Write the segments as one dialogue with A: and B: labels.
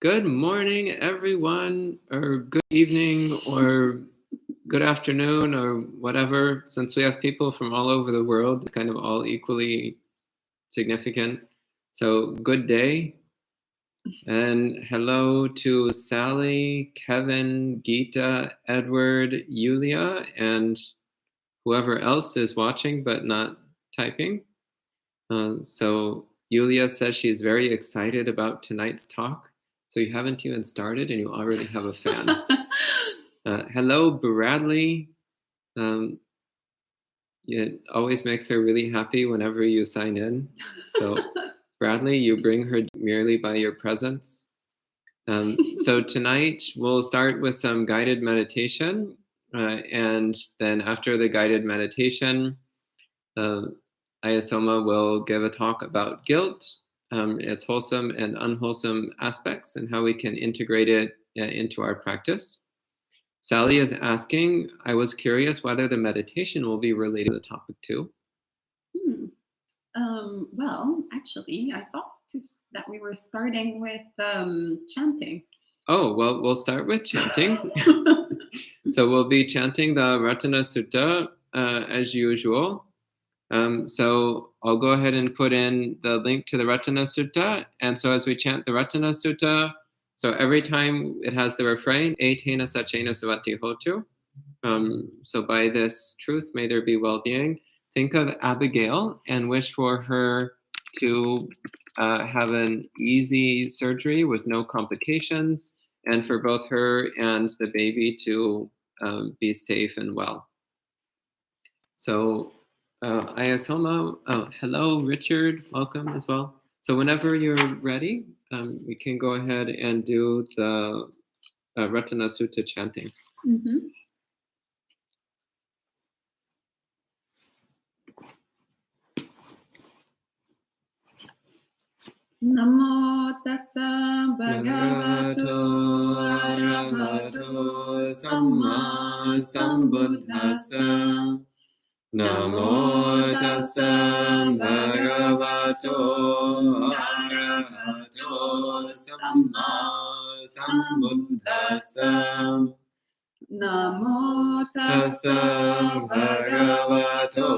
A: Good morning, everyone, or good evening, or good afternoon, or whatever. Since we have people from all over the world, it's kind of all equally significant. So, good day, and hello to Sally, Kevin, Geeta, Edward, Yulia, and whoever else is watching but not typing. So, Yulia says she's very excited about tonight's talk. So you haven't even started and you already have a fan. Hello, Bradley. It always makes her really happy whenever you sign in. So Bradley, you bring her merely by your presence. So tonight we'll start with some guided meditation. And then after the guided meditation, Ayyā Somā will give a talk about guilt, its wholesome and unwholesome aspects, and how we can integrate it into our practice. Sally is asking, I was curious whether the meditation will be related to the topic too.
B: Well, actually, I thought that we were starting with chanting.
A: Oh, well, we'll start with chanting. So we'll be chanting the Ratana Sutta as usual. So I'll go ahead and put in the link to the Ratana Sutta. And so as we chant the Ratana Sutta, so every time it has the refrain, Etena Sachena Savati Hotu. So by this truth, may there be well-being. Think of Abigail and wish for her to have an easy surgery with no complications, and for both her and the baby to be safe and well. So Ayyā Somā, hello, Richard, welcome as well. So whenever you're ready, we can go ahead and do the Ratana Sutta chanting.
B: Mm-hmm. Namo tassa bhagavato arahato samma sambuddhassa. Namo tassa bhagavato arahato samma sambuddhassa. Namo tassa bhagavato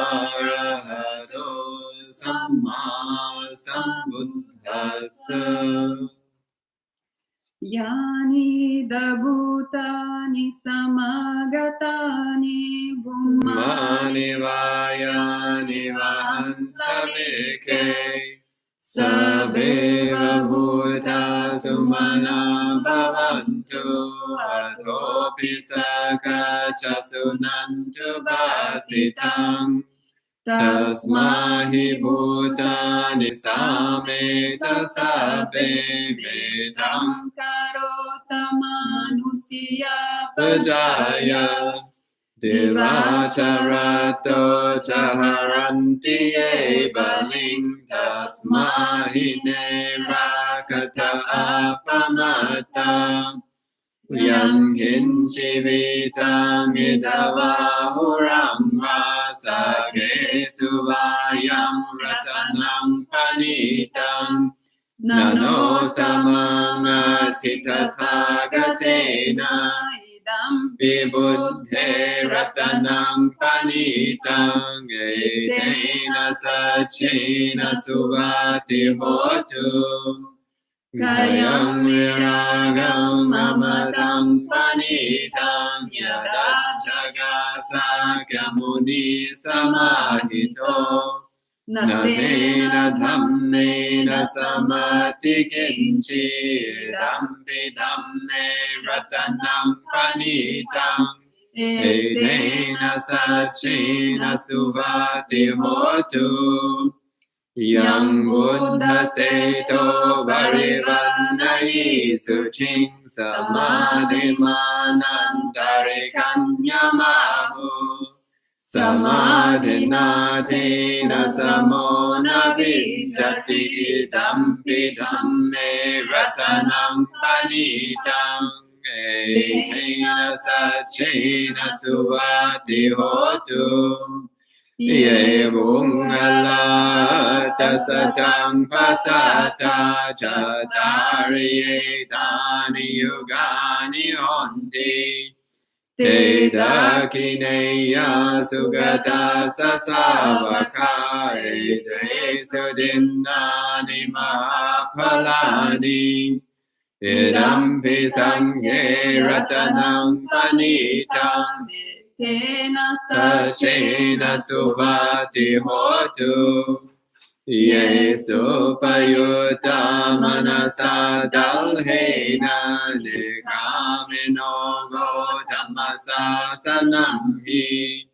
B: arahato samma sambuddhassa. Yani dabhutani samagatani bhummani vayani vahantalike sabeva bhuta sumana bhavantu atopi sakacha sunantu vasitam. Tasmahi bhutani sameta sabbe vedam karotamanusiya pajaya divacharato chaharanti ebaling tasmahi nerakata apamata yang hinchi vitang idavahuram vasage suvayam ratanam panitam nano samangati tathagatena idam vibuddhe ratanam panitam etena sachena suvati hotu. Kayam viragam amadam panitam yada jagasa kamuni samahito natena dhammena samati kinchi rambi dhamme ratanam panitam etena sachena suvati hotu. Yang Buddha Seto Varivanai Suching Samadhi Manandari Kanyamahu Samadhi Natina Samona Vijati Dampi Dhamme Ratanam Panitam Etena Sachena Suvati Hotu. Ye bungala
A: satang pasata chatari etani yugani honti te dakineya sugata sasavaka ete sudinnani mahapalani idampi sanghe ratanam panitam tena sachena subhati hotu Yesu payuta manasa dalhena nikamino gotamasa sanamhi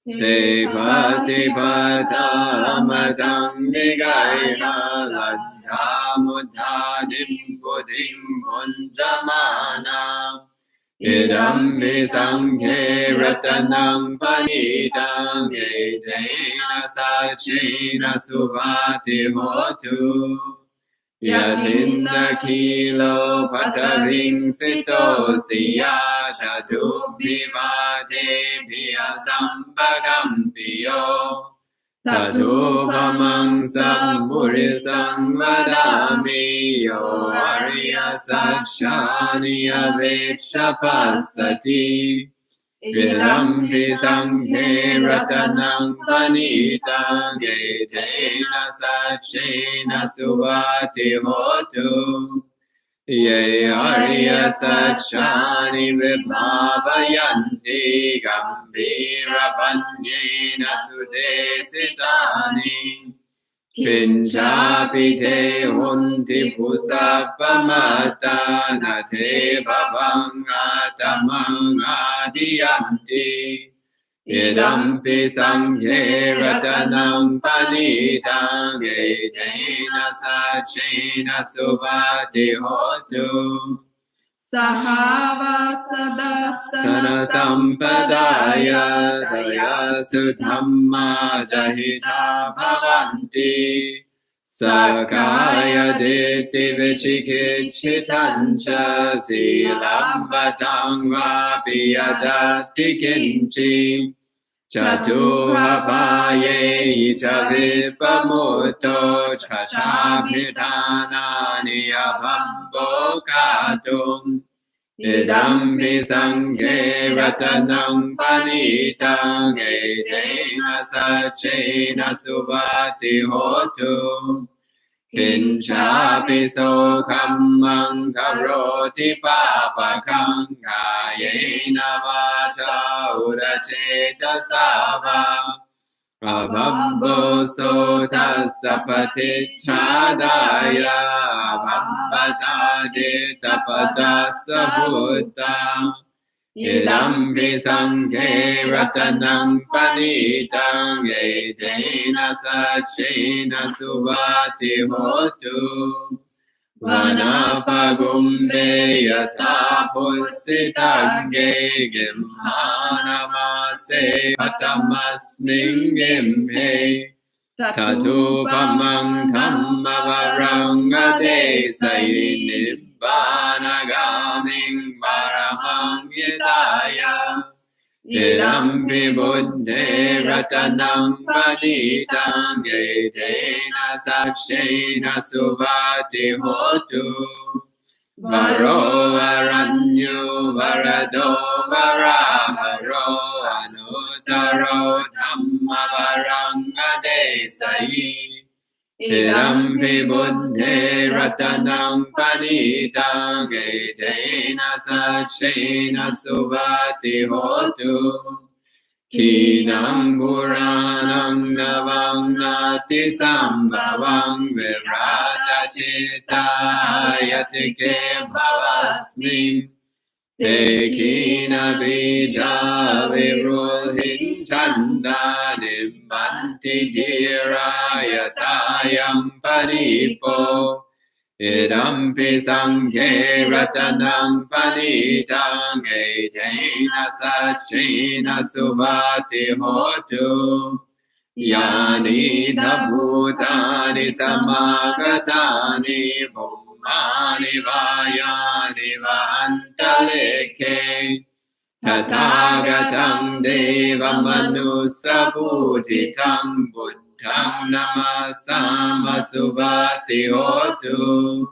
A: te pati pata amadam nigaiha ladha muddhadim buddhim punjamana idam visanghe ratanam panitam etena sachena subhati hotu yatinna kilo pataving sito siya chatu bhivate bhiya sambagam piyo tatu pamang samburisam vadami yo arya satchani avekshapasati idam visanghe ratanam panitam etena sachena subhati hotu ye arya satchani vibhavayanti gambhira vanyena sudesitani kinchapi te hunti pusapamata na te bhavangatamang adiyanti idampi sanghe ratanam panitam etena sachena subhati hotu sahava sana sampadaya daya sudhamma jahita bhavanti sakaya ditti vichikichitancha silam vatang vapi yadati kinchi Chatuhapaye cha vipamuto chachabhitanani abhambokatum idam visanghe ratanam panitam etena sachena subhati hotu Kinchapi sokham karoti papakam kayena vacha uracheta sava abhabbo sotassa patichadaya abhabbata ditapatassa bhutta idam visanghe ratanam panitam etena sachena subhati hotu vanapagumbe yatha pussitange gimhanamase patamasmin gimhe tatu pamang dhammavarang adesayi nibbanagaming paramang yidaya idam vibuddhe ratanam panitam etena sachena subhati hotu varo varanyo varado varaharo anutaro dhammavarang adesayi idam vibuddhe ratanam panitam etena sachena subhati hotu Kinam Puranam Navam Nati Sambhavam Virata Chitta Yatike Bhavasmi Te Kina Bija Virulhin Chanda Nimbanti Dhira Yatayam Paripo Idampi sanghe ratanam panitam etena sachena subhati hotu yani dhabhutani samagatani bhummani vayani vantalekhe tathagatam devamanusabhutitam buddha Buddham Namasama Subhati Hotu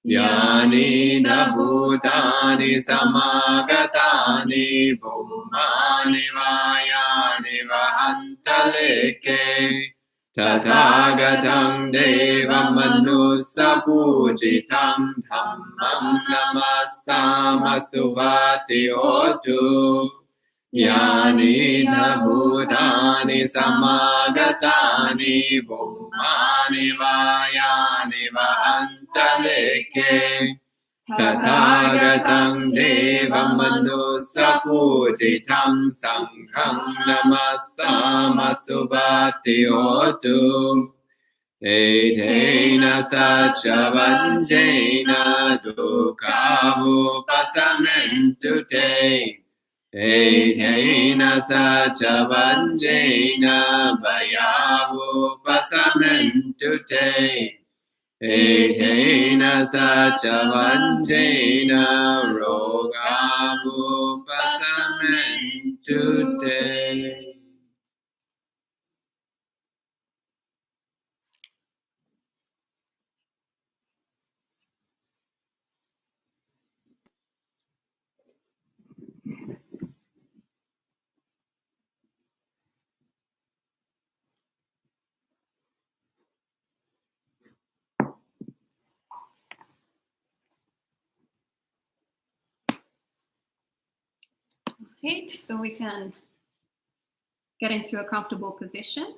A: Yani na Bhutani Samagatani Bhumani Vayani Vahantaleke Tathagatam Devam Manusapujitam Dhammam Namasama Subhati Hotu Yani Bhutani Samagatani Bhumani Vayani Vahantaleke Tathagatam Devam Manusapujitam Sangham Namasama Subhati Hotu Etena Sachavanjena Dukhavupasamentu Te Etena Sachavanjena Bhayavupasamentu Te Etena Sachavanjena Rogavupasamentu Te.
B: Okay, so we can get into a comfortable position.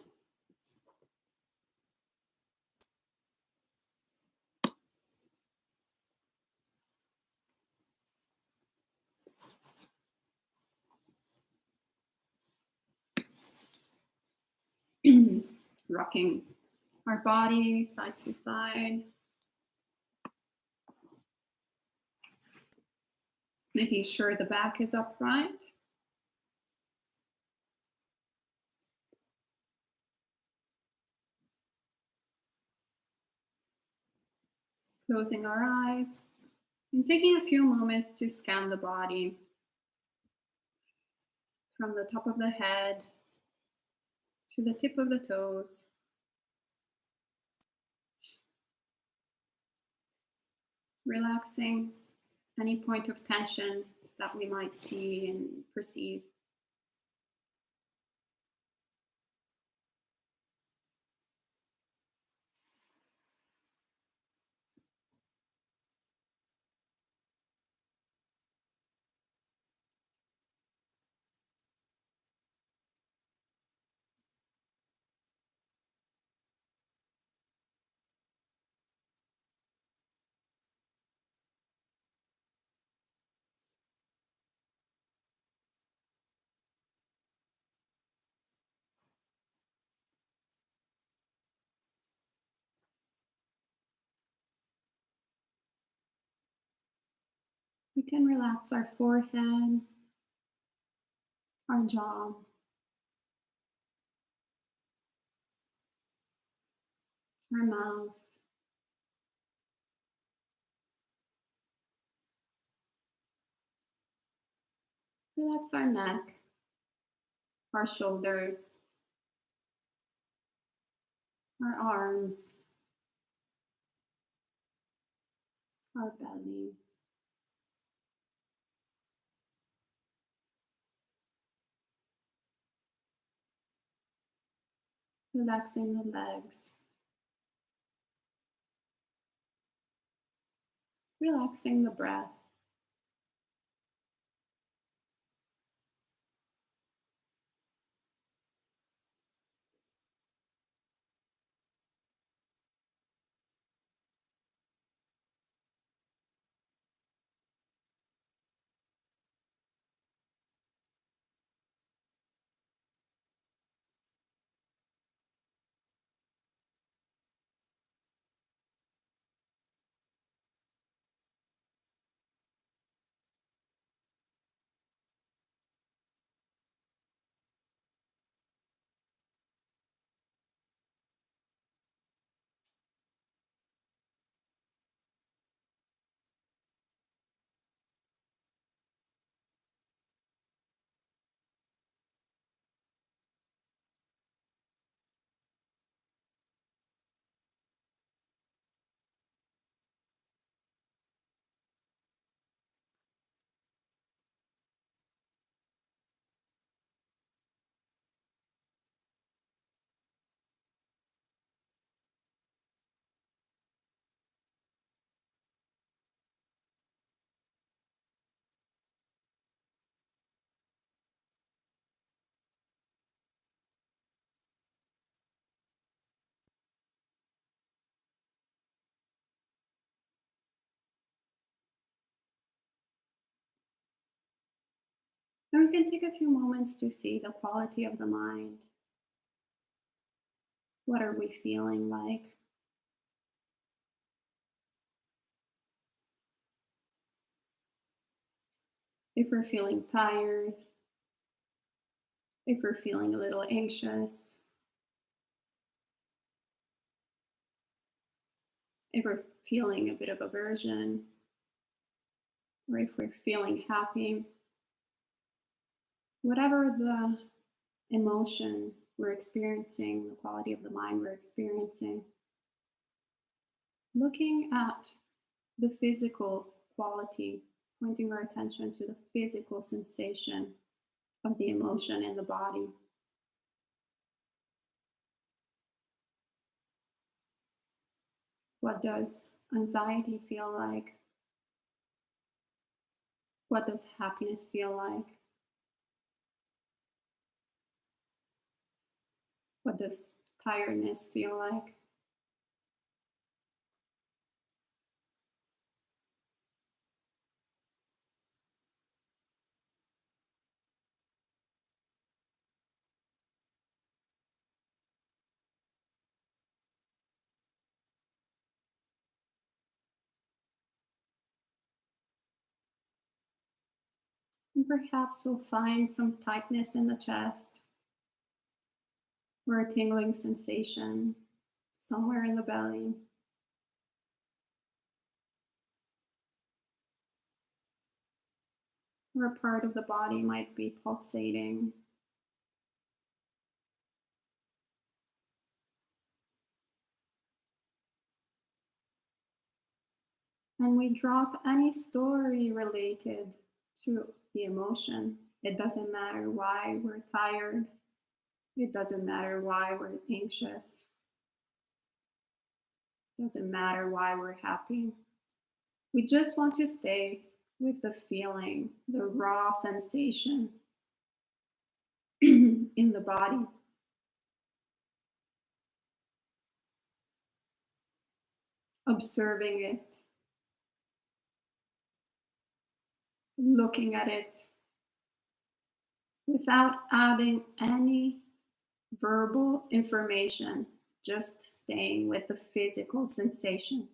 B: Rocking our body side to side. Making sure the back is upright. Closing our eyes and taking a few moments to scan the body from the top of the head to the tip of the toes. Relaxing any point of tension that we might see and perceive. We can relax our forehead, our jaw, our mouth, relax our neck, our shoulders, our arms, our belly. Relaxing the legs. Relaxing the breath. And we can take a few moments to see the quality of the mind. What are we feeling like? If we're feeling tired, if we're feeling a little anxious, if we're feeling a bit of aversion, or if we're feeling happy, whatever the emotion we're experiencing, the quality of the mind we're experiencing, looking at the physical quality, pointing our attention to the physical sensation of the emotion in the body. What does anxiety feel like? What does happiness feel like? What does tiredness feel like? And perhaps we'll find some tightness in the chest or a tingling sensation somewhere in the belly. Or a part of the body might be pulsating. And we drop any story related to the emotion. It doesn't matter why we're tired. It doesn't matter why we're anxious. It doesn't matter why we're happy. We just want to stay with the feeling, the raw sensation in the body. Observing it, looking at it without adding any verbal information, just staying with the physical sensation.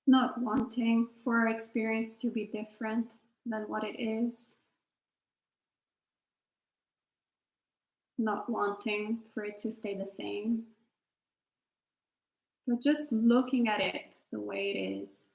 B: Not wanting for our experience to be different than what it is, not wanting for it to stay the same, but just looking at it the way it is.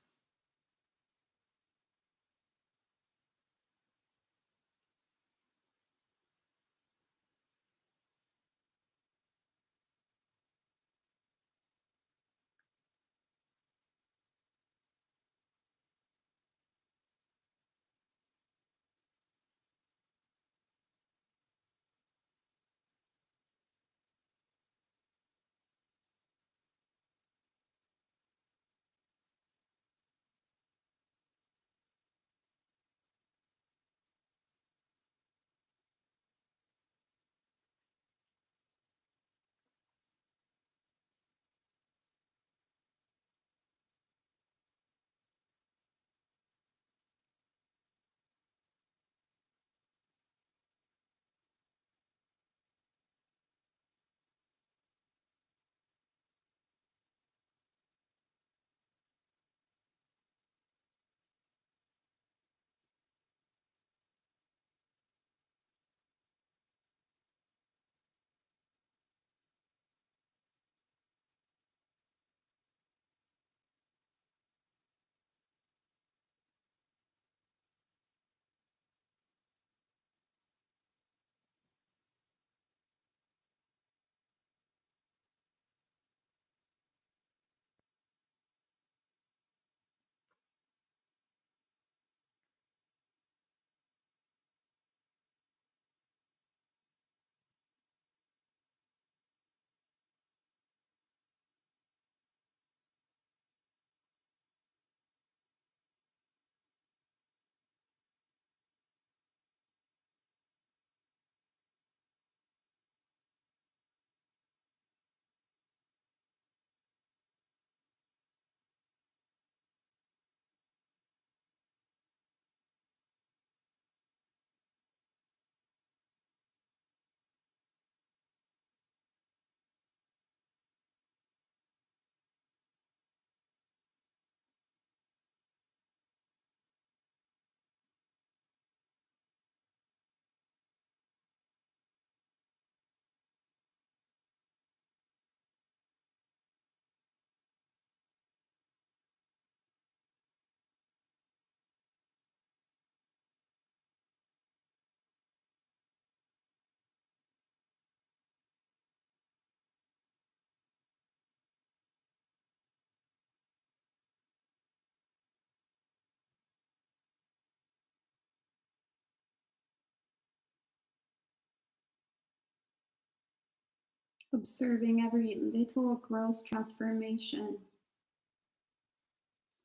B: observing every little gross transformation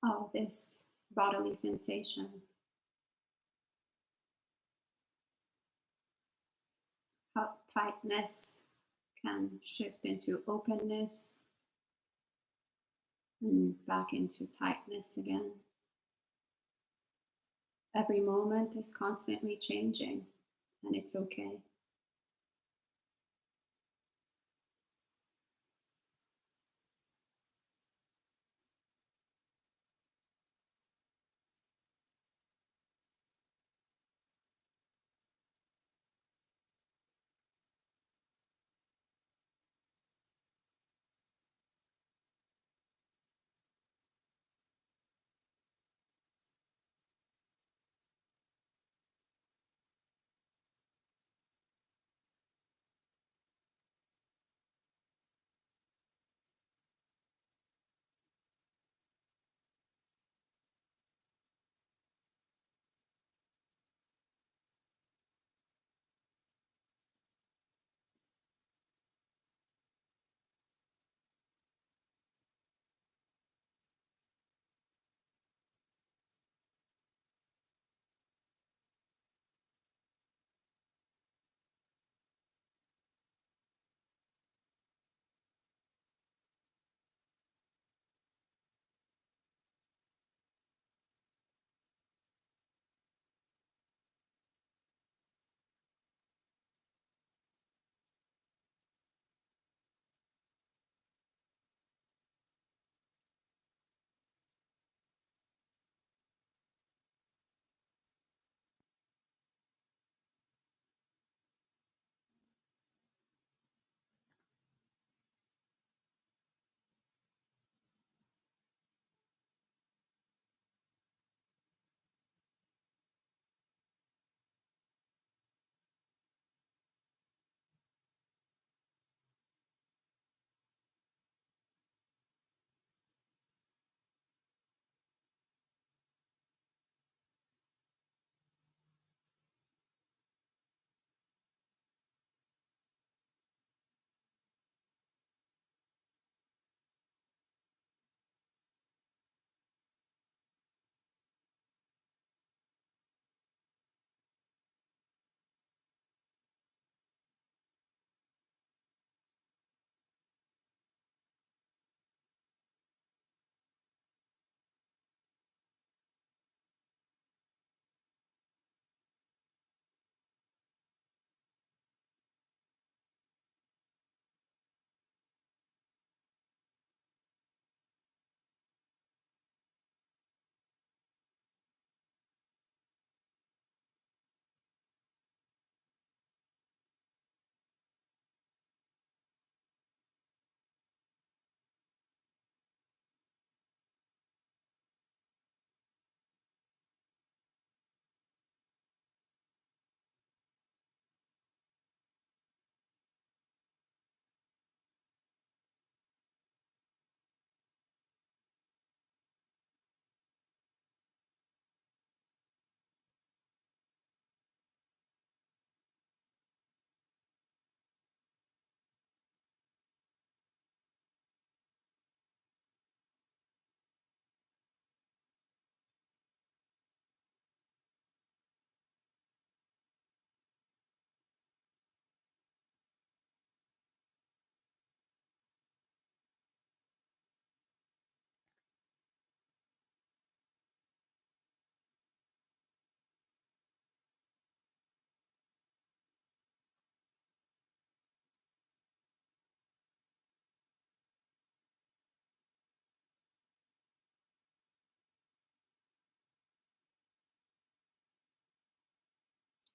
B: of this bodily sensation. How tightness can shift into openness and back into tightness again. Every moment is constantly changing, and it's okay.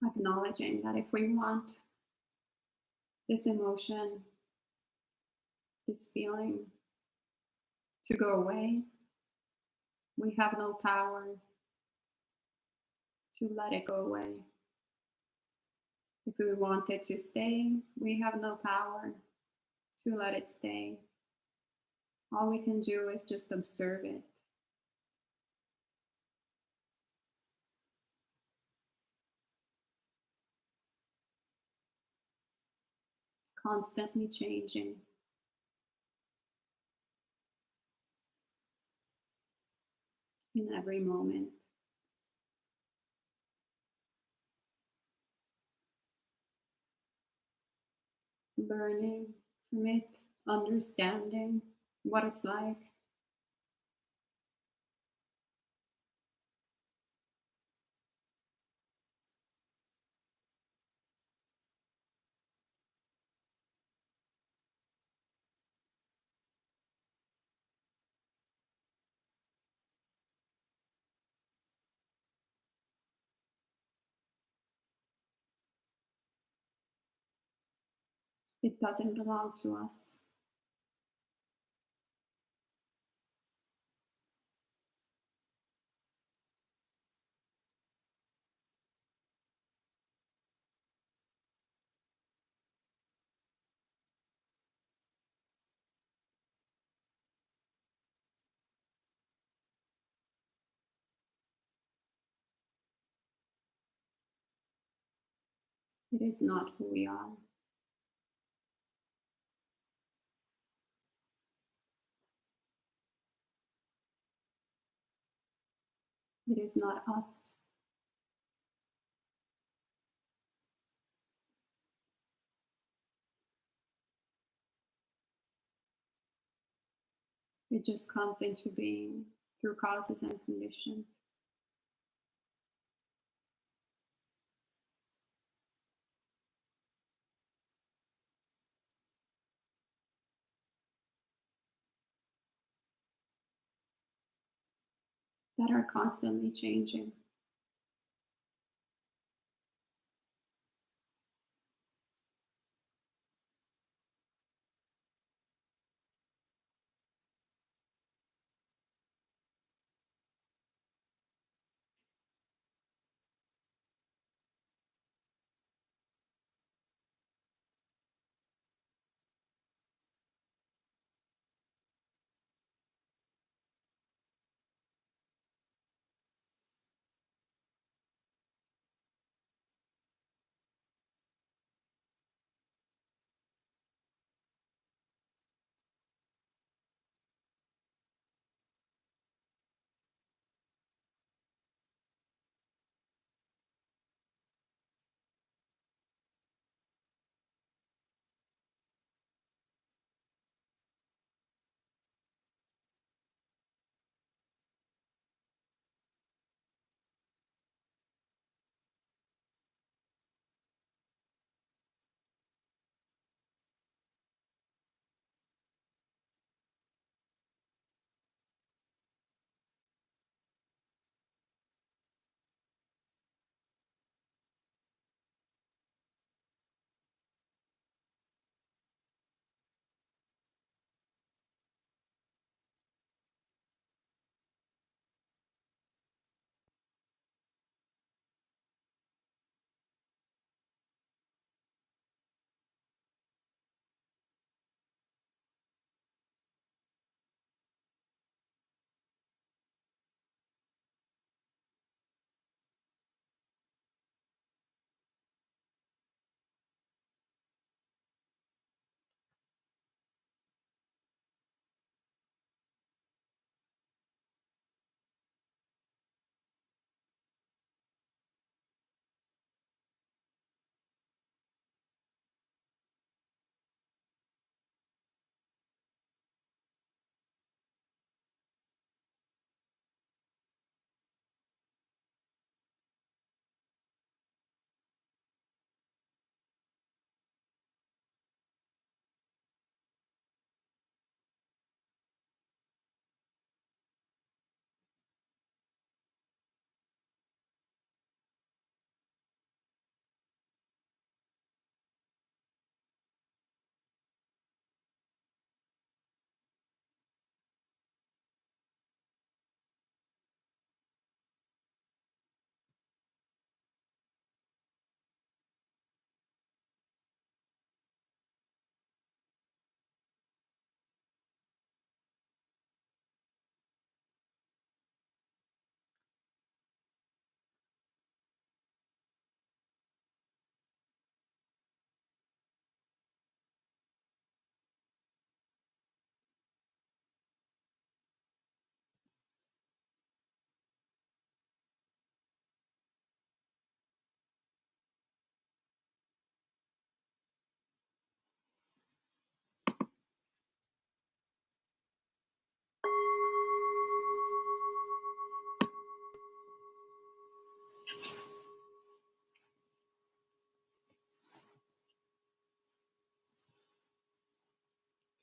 B: Acknowledging that if we want this emotion, this feeling to go away, we have no power to let it go away. If we want it to stay, we have no power to let it stay. All we can do is just observe it. constantly changing. In every moment. Learning from it, understanding what it's like. It doesn't belong to us. It is not who we are. It is not us. It just comes into being through causes and conditions. That are constantly changing.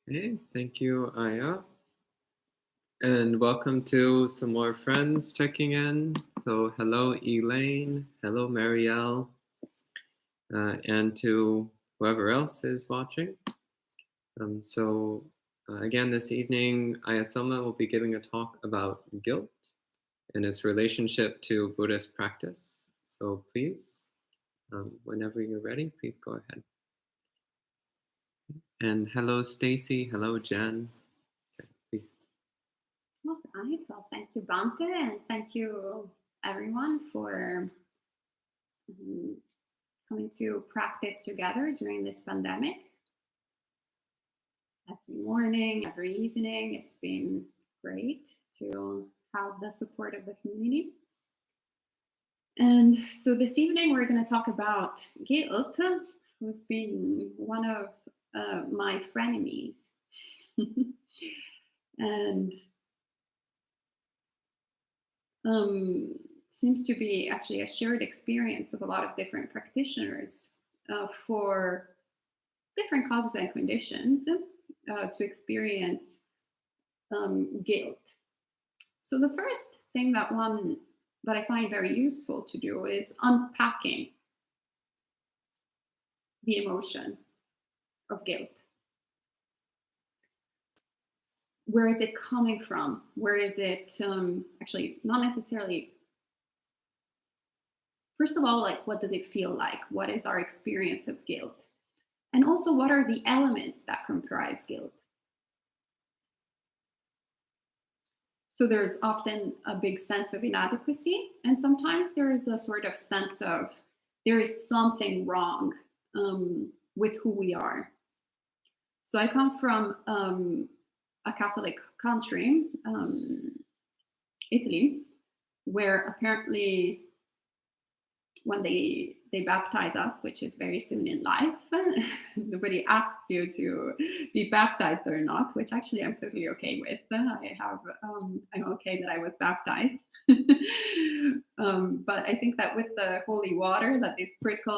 A: Okay, thank you, Ayyā. And welcome to some more friends checking in. So hello, Elaine. Hello, Marielle. And to whoever else is watching. Again, this evening, Ayyā Somā will be giving a talk about guilt and its relationship to Buddhist practice. So please, whenever you're ready, please go ahead. And hello, Stacy. Hello, Jen. Okay, please.
B: All right. Well, thank you, Bante, and thank you, everyone, for coming to practice together during this pandemic. Every morning, every evening, it's been great to have the support of the community. And so this evening, we're going to talk about guilt, who's been one of my frenemies. And seems to be actually a shared experience of a lot of different practitioners for different causes and conditions to experience guilt. So the first thing that I find very useful to do is unpacking the emotion of guilt. Where is it coming from? Where is it actually not necessarily? First of all, like, what does it feel like? What is our experience of guilt? And also, what are the elements that comprise guilt? So there's often a big sense of inadequacy, and sometimes there is a sort of sense of there is something wrong with who we are. So I come from a Catholic country, Italy, where apparently when they baptize us, which is very soon in life, nobody asks you to be baptized or not, which actually I'm totally okay with. I'm okay that I was baptized. But I think that with the holy water that they sprinkle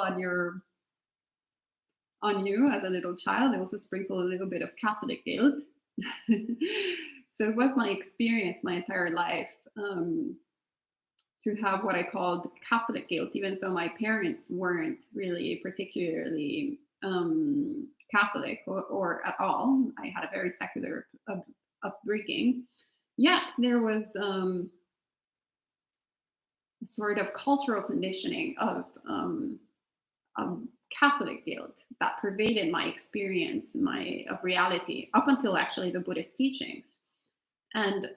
B: on you as a little child, they also sprinkle a little bit of Catholic guilt. So it was my experience my entire life to have what I called Catholic guilt, even though my parents weren't really particularly Catholic or at all. I had a very secular upbringing. Yet there was a sort of cultural conditioning of Catholic guilt that pervaded my experience of reality up until actually the Buddhist teachings. And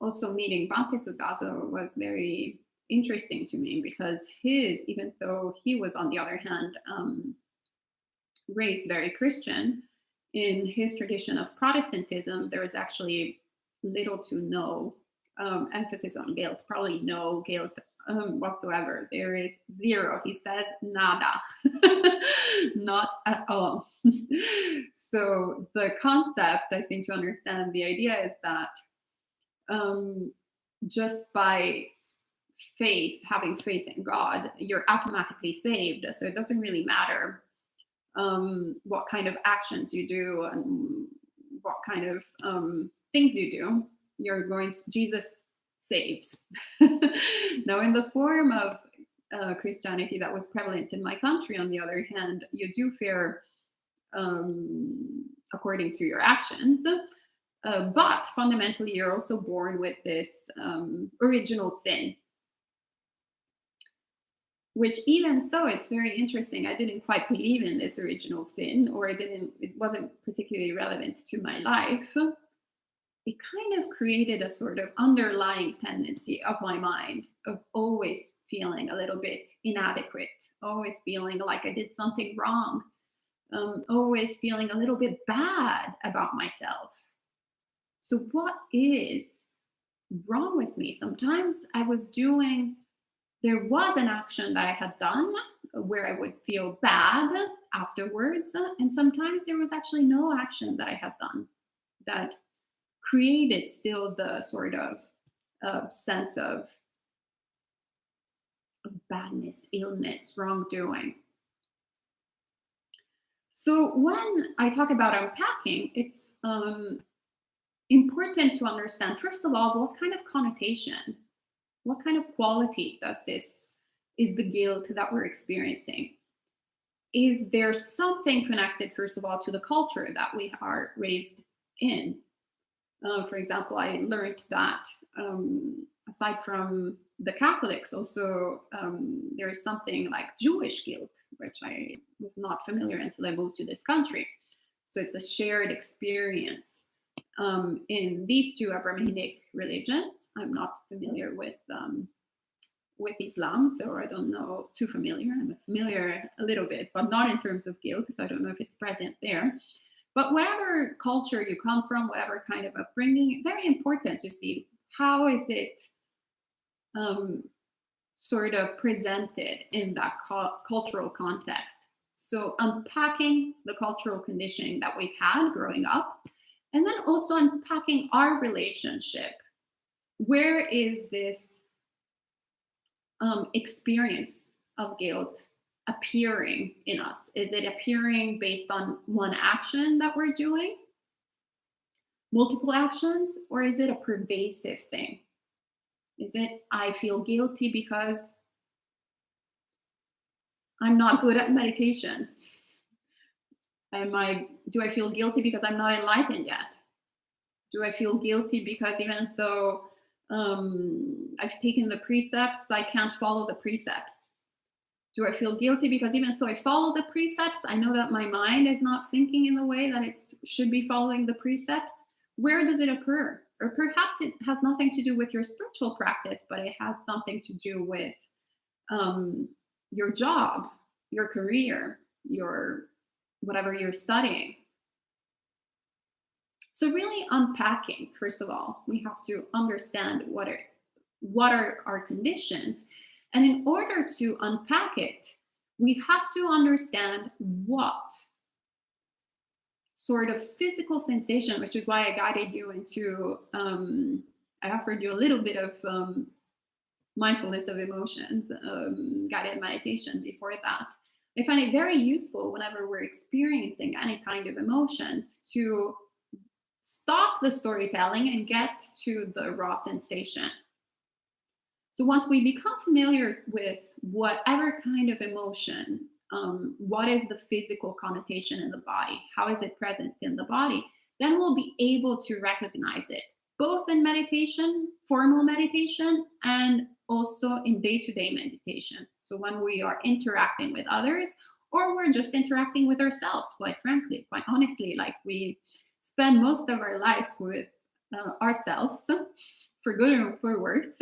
B: also meeting Bhante Sudaso was very interesting to me because even though he was on the other hand raised very Christian, in his tradition of Protestantism, there is actually little to no emphasis on guilt, probably no guilt whatsoever. There is zero. He says nada, not at all. So the concept, I seem to understand, the idea is that just by having faith in God, you're automatically saved. So it doesn't really matter what kind of actions you do and what kind of things you do. Jesus saves. Now, in the form of Christianity that was prevalent in my country, on the other hand, you do fare according to your actions. But fundamentally, you're also born with this original sin, which, even though it's very interesting, I didn't quite believe in this original sin, or it wasn't particularly relevant to my life. It kind of created a sort of underlying tendency of my mind of always feeling a little bit inadequate, always feeling like I did something wrong, always feeling a little bit bad about myself. So what is wrong with me? Sometimes there was an action that I had done where I would feel bad afterwards. And sometimes there was actually no action that I had done that created still the sort of sense of badness, illness, wrongdoing. So when I talk about unpacking, it's important to understand, first of all, what kind of connotation, what kind of quality is the guilt that we're experiencing? Is there something connected, first of all, to the culture that we are raised in? For example, I learned that aside from the Catholics, also there is something like Jewish guilt, which I was not familiar until I moved to this country. So it's a shared experience in these two Abrahamic religions. I'm not familiar with Islam, so I don't know too familiar. I'm familiar a little bit, but not in terms of guilt, so I don't know if it's present there. But whatever culture you come from, whatever kind of upbringing, very important to see how is it sort of presented in that cultural context. So unpacking the cultural conditioning that we've had growing up, and then also unpacking our relationship. Where is this experience of guilt appearing in us? Is it appearing based on one action that we're doing, multiple actions, or is it a pervasive thing? Is it, I feel guilty because I'm not good at meditation? Do I feel guilty because I'm not enlightened yet? Do I feel guilty because even though I've taken the precepts, I can't follow the precepts? Do I feel guilty because even though I follow the precepts, I know that my mind is not thinking in the way that it should be following the precepts? Where does it occur? Or perhaps it has nothing to do with your spiritual practice, but it has something to do with your job, your career, your whatever you're studying. So really unpacking, first of all, we have to understand what are our conditions. And in order to unpack it, we have to understand what sort of physical sensation, which is why I guided you into, I offered you a little bit of mindfulness of emotions, guided meditation before that. I find it very useful whenever we're experiencing any kind of emotions to stop the storytelling and get to the raw sensation. So once we become familiar with whatever kind of emotion, what is the physical connotation in the body, how is it present in the body, then we'll be able to recognize it, both in meditation, formal meditation, and also in day-to-day meditation. So when we are interacting with others, or we're just interacting with ourselves, quite frankly, quite honestly, like we spend most of our lives with ourselves, for good or for worse.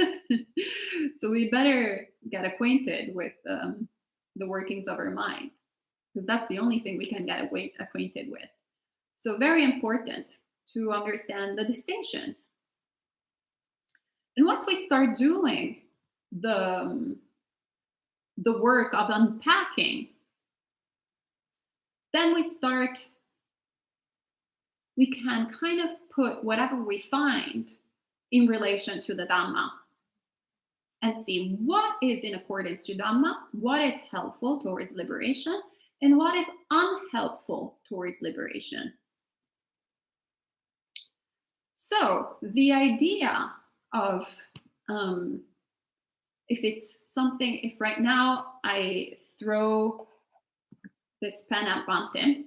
B: So we better get acquainted with the workings of our mind, because that's the only thing we can get acquainted with. So very important to understand the distinctions. And once we start doing the work of unpacking, then we can kind of put whatever we find in relation to the Dhamma and see what is in accordance to Dhamma, what is helpful towards liberation, and what is unhelpful towards liberation. So the idea of if right now I throw this pen at Bante,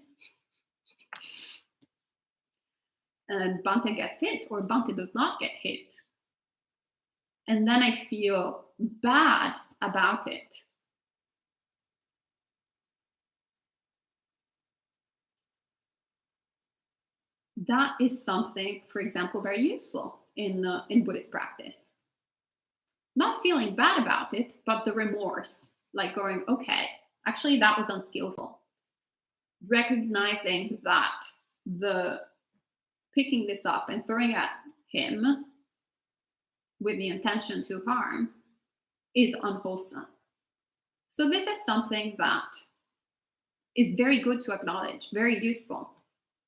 B: and Bante gets hit, or Bante does not get hit, and then I feel bad about it, that is something, for example, very useful in Buddhist practice. Not feeling bad about it, but the remorse, like going, okay, actually that was unskillful. Recognizing that the picking this up and throwing at him with the intention to harm is unwholesome. So this is something that is very good to acknowledge, very useful.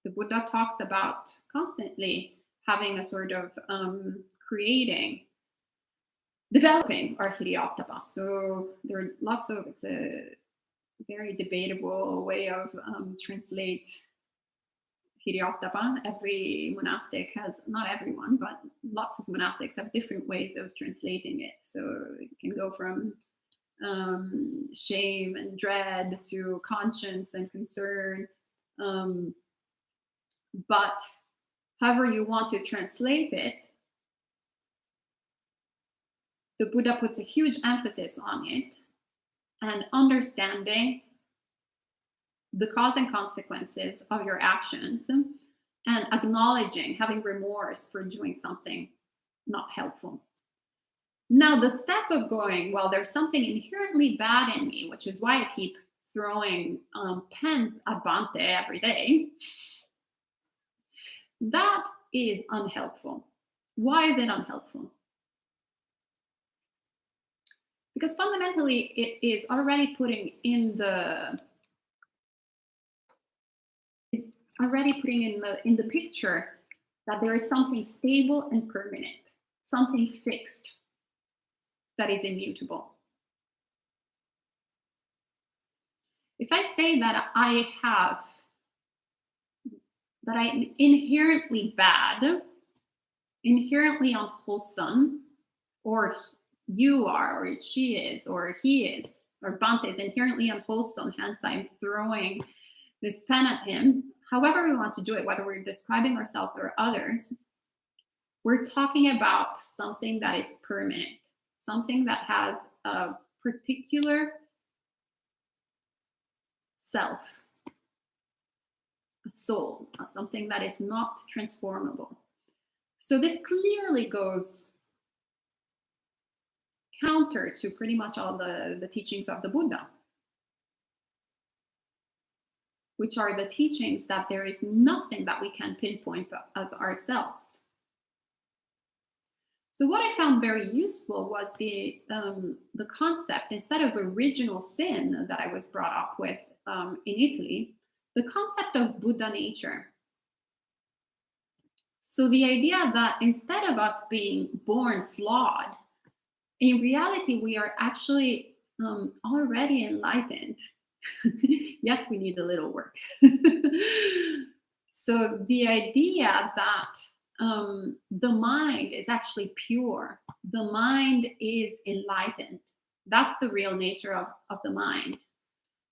B: The Buddha talks about constantly having a sort of developing our hiriyottapa. So there are lots of, it's a very debatable way of translate Hiriotapa. Every monastic has, not everyone, but lots of monastics have different ways of translating it. So it can go from shame and dread to conscience and concern. But however you want to translate it, the Buddha puts a huge emphasis on it and understanding the cause and consequences of your actions and acknowledging, having remorse for doing something not helpful. Now, the step of going, well, there's something inherently bad in me, which is why I keep throwing pens at Bante every day, that is unhelpful. Why is it unhelpful? Because fundamentally, it is already putting in the picture that there is something stable and permanent, something fixed that is immutable. If I say that I'm inherently bad, inherently unwholesome, or you are, or she is, or he is, or Bante is inherently unwholesome, hence I'm throwing this pen at him, however we want to do it, whether we're describing ourselves or others, we're talking about something that is permanent, something that has a particular self, a soul, something that is not transformable. So this clearly goes counter to pretty much all the teachings of the Buddha, which are the teachings that there is nothing that we can pinpoint as ourselves. So what I found very useful was the concept, instead of original sin that I was brought up with in Italy, the concept of Buddha nature. So the idea that instead of us being born flawed, in reality, we are actually already enlightened, yet we need a little work. So the idea that the mind is actually pure, the mind is enlightened, that's the real nature of the mind.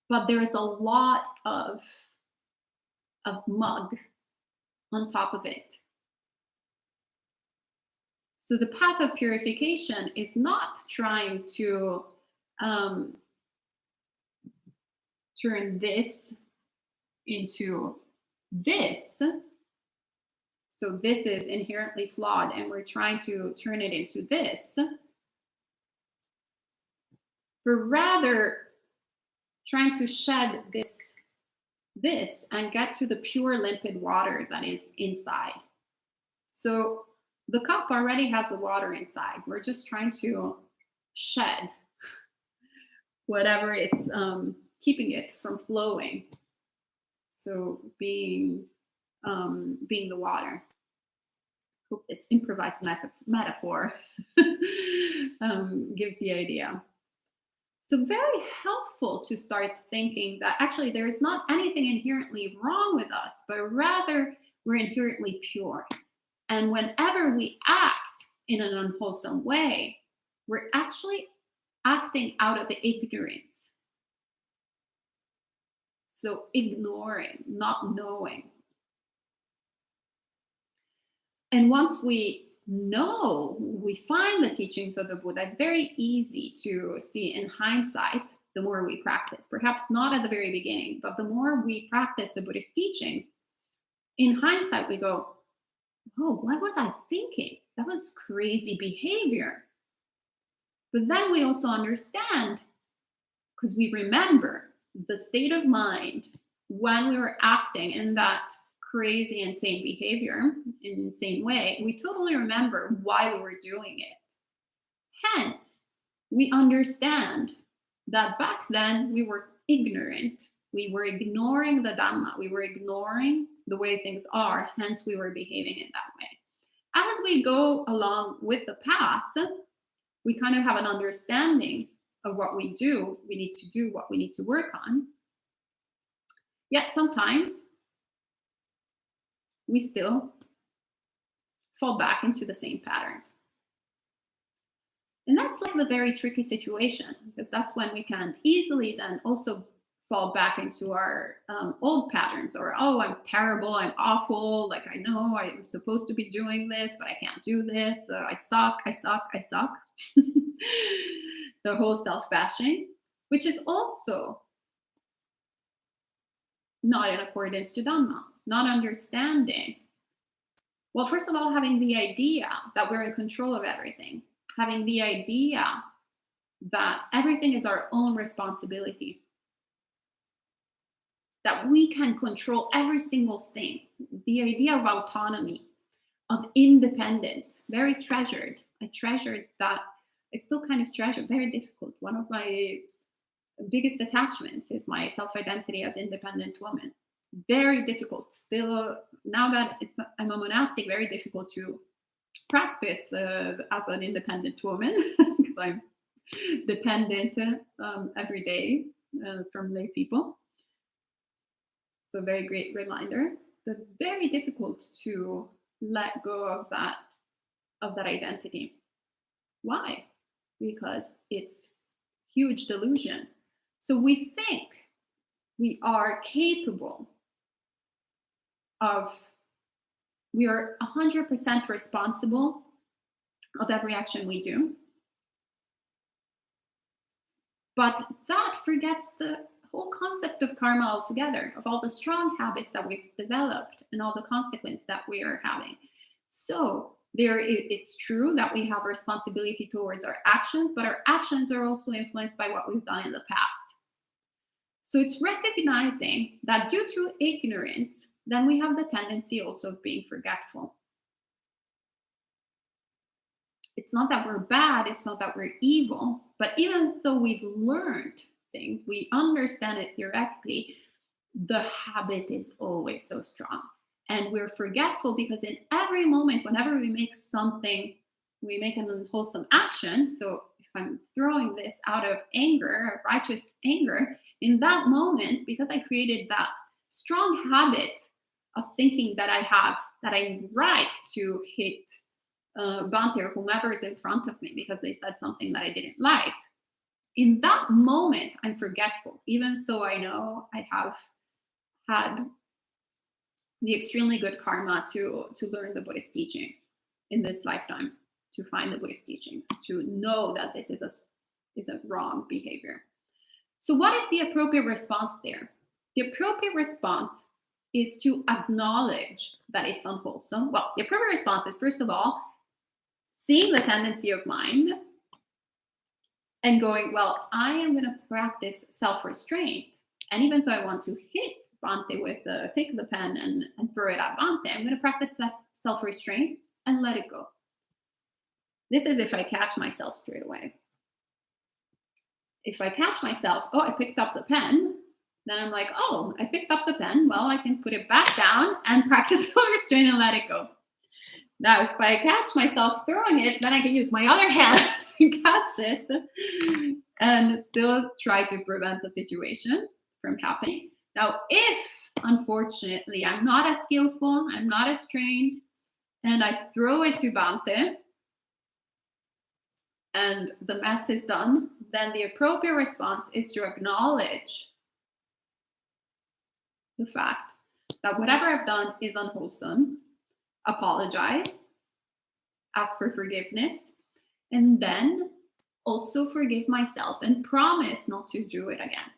B: But there's a lot of mug on top of it. So the path of purification is not trying to turn this into this. So this is inherently flawed, and we're trying to turn it into this. But rather trying to shed this and get to the pure limpid water that is inside. So the cup already has the water inside. We're just trying to shed whatever it's keeping it from flowing. So being the water. Hope this improvised metaphor gives the idea. So very helpful to start thinking that actually there is not anything inherently wrong with us, but rather we're inherently pure. And whenever we act in an unwholesome way, we're actually acting out of ignorance. So ignoring, not knowing. And once we know, we find the teachings of the Buddha, it's very easy to see in hindsight, the more we practice. Perhaps not at the very beginning, but the more we practice the Buddhist teachings, in hindsight we go, oh, what was I thinking? That was crazy behavior. But then we also understand, because we remember the state of mind when we were acting in that crazy, insane behavior, in an insane way, we totally remember why we were doing it. Hence, we understand that back then we were ignorant. We were ignoring the Dhamma. We were ignoring the way things are. Hence, we were behaving in that way. As we go along with the path, we kind of have an understanding of what we do. We need to do what we need to work on. Yet sometimes we still fall back into the same patterns. And that's like the very tricky situation, because that's when we can easily then also fall back into our old patterns, or, oh, I'm terrible, I'm awful, like I know I'm supposed to be doing this, but I can't do this, I suck. The whole self-bashing, which is also not in accordance to Dhamma, not understanding. Well, first of all, having the idea that we're in control of everything, having the idea that everything is our own responsibility, that we can control every single thing, the idea of autonomy, of independence, very treasured. I treasured that. I still kind of treasure, very difficult. One of my biggest attachments is my self-identity as independent woman. Very difficult. Still, now that I'm a monastic, very difficult to practice as an independent woman, because I'm dependent every day from lay people. So very great reminder, but very difficult to let go of that identity. Why? Because it's huge delusion. So we think we are capable of, we are 100% responsible of every action we do. But that forgets the whole concept of karma altogether, of all the strong habits that we've developed and all the consequence that we are having. So it's true that we have responsibility towards our actions, but our actions are also influenced by what we've done in the past. So it's recognizing that due to ignorance, then we have the tendency also of being forgetful. It's not that we're bad, it's not that we're evil, but even though we've learned things, we understand it theoretically, the habit is always so strong. And we're forgetful because in every moment, whenever we make something, we make an unwholesome action. So if I'm throwing this out of anger, righteous anger, in that moment, because I created that strong habit of thinking that I'm right to hit Bhante or whomever is in front of me because they said something that I didn't like. In that moment, I'm forgetful, even though I know I have had the extremely good karma to learn the Buddhist teachings in this lifetime, to find the Buddhist teachings, to know that this is a wrong behavior. So what is the appropriate response there? The appropriate response is to acknowledge that it's unwholesome. Well, the appropriate response is, first of all, seeing the tendency of mind and going, well, I am going to practice self-restraint. And even though I want to hit Bhante with take the pen and throw it at Bhante, I'm going to practice self-restraint and let it go. This is if I catch myself straight away. If I catch myself, oh, I picked up the pen, then I'm like, oh, I picked up the pen. Well, I can put it back down and practice self-restraint and let it go. Now, if I catch myself throwing it, then I can use my other hand to catch it and still try to prevent the situation from happening. Now, if, unfortunately, I'm not as skillful, I'm not as trained, and I throw it to Bhante, and the mess is done, then the appropriate response is to acknowledge the fact that whatever I've done is unwholesome, apologize, ask for forgiveness, and then also forgive myself and promise not to do it again.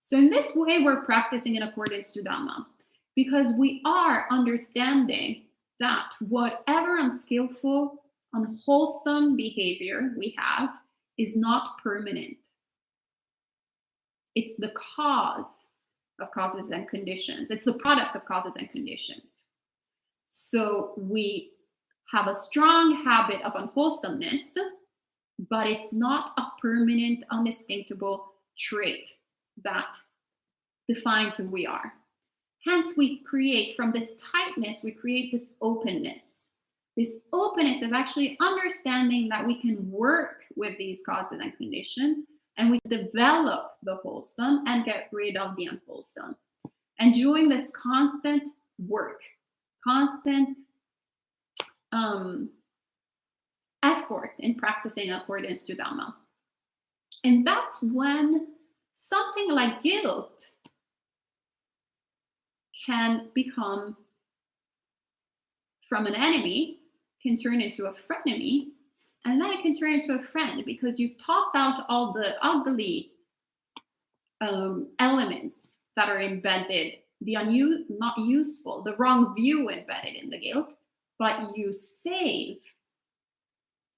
B: So in this way, we're practicing in accordance to Dhamma, because we are understanding that whatever unskillful, unwholesome behavior we have is not permanent. It's the cause of causes and conditions. It's the product of causes and conditions. So we have a strong habit of unwholesomeness, but it's not a permanent, undistinctable trait that defines who we are. Hence, we create, from this tightness, we create this openness. this openness of actually understanding that we can work with these causes and conditions, and we develop the wholesome and get rid of the unwholesome. And doing this constant work, constant effort in practicing accordance to Dhamma. And that's when something like guilt can become, from an enemy, can turn into a frenemy, and then it can turn into a friend, because you toss out all the ugly elements that are embedded, the not useful, the wrong view embedded in the guilt, but you save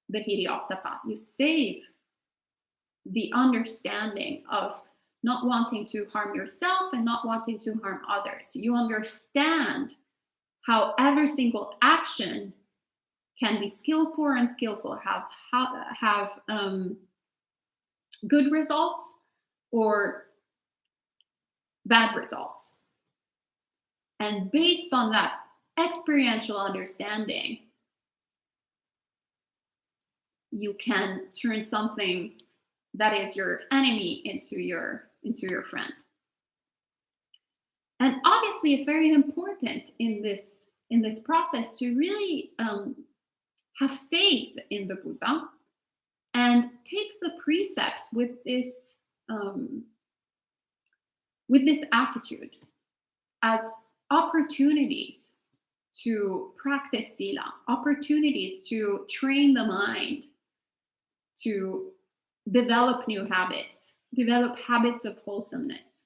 B: the hidyottapa, you save the understanding of not wanting to harm yourself and not wanting to harm others. You understand how every single action can be skillful or unskillful, have good results or bad results. And based on that experiential understanding, you can turn something that is your enemy into your friend. And obviously, it's very important in this process to really have faith in the Buddha and take the precepts with this attitude as opportunities to practice sila, opportunities to train the mind to develop new habits, develop habits of wholesomeness.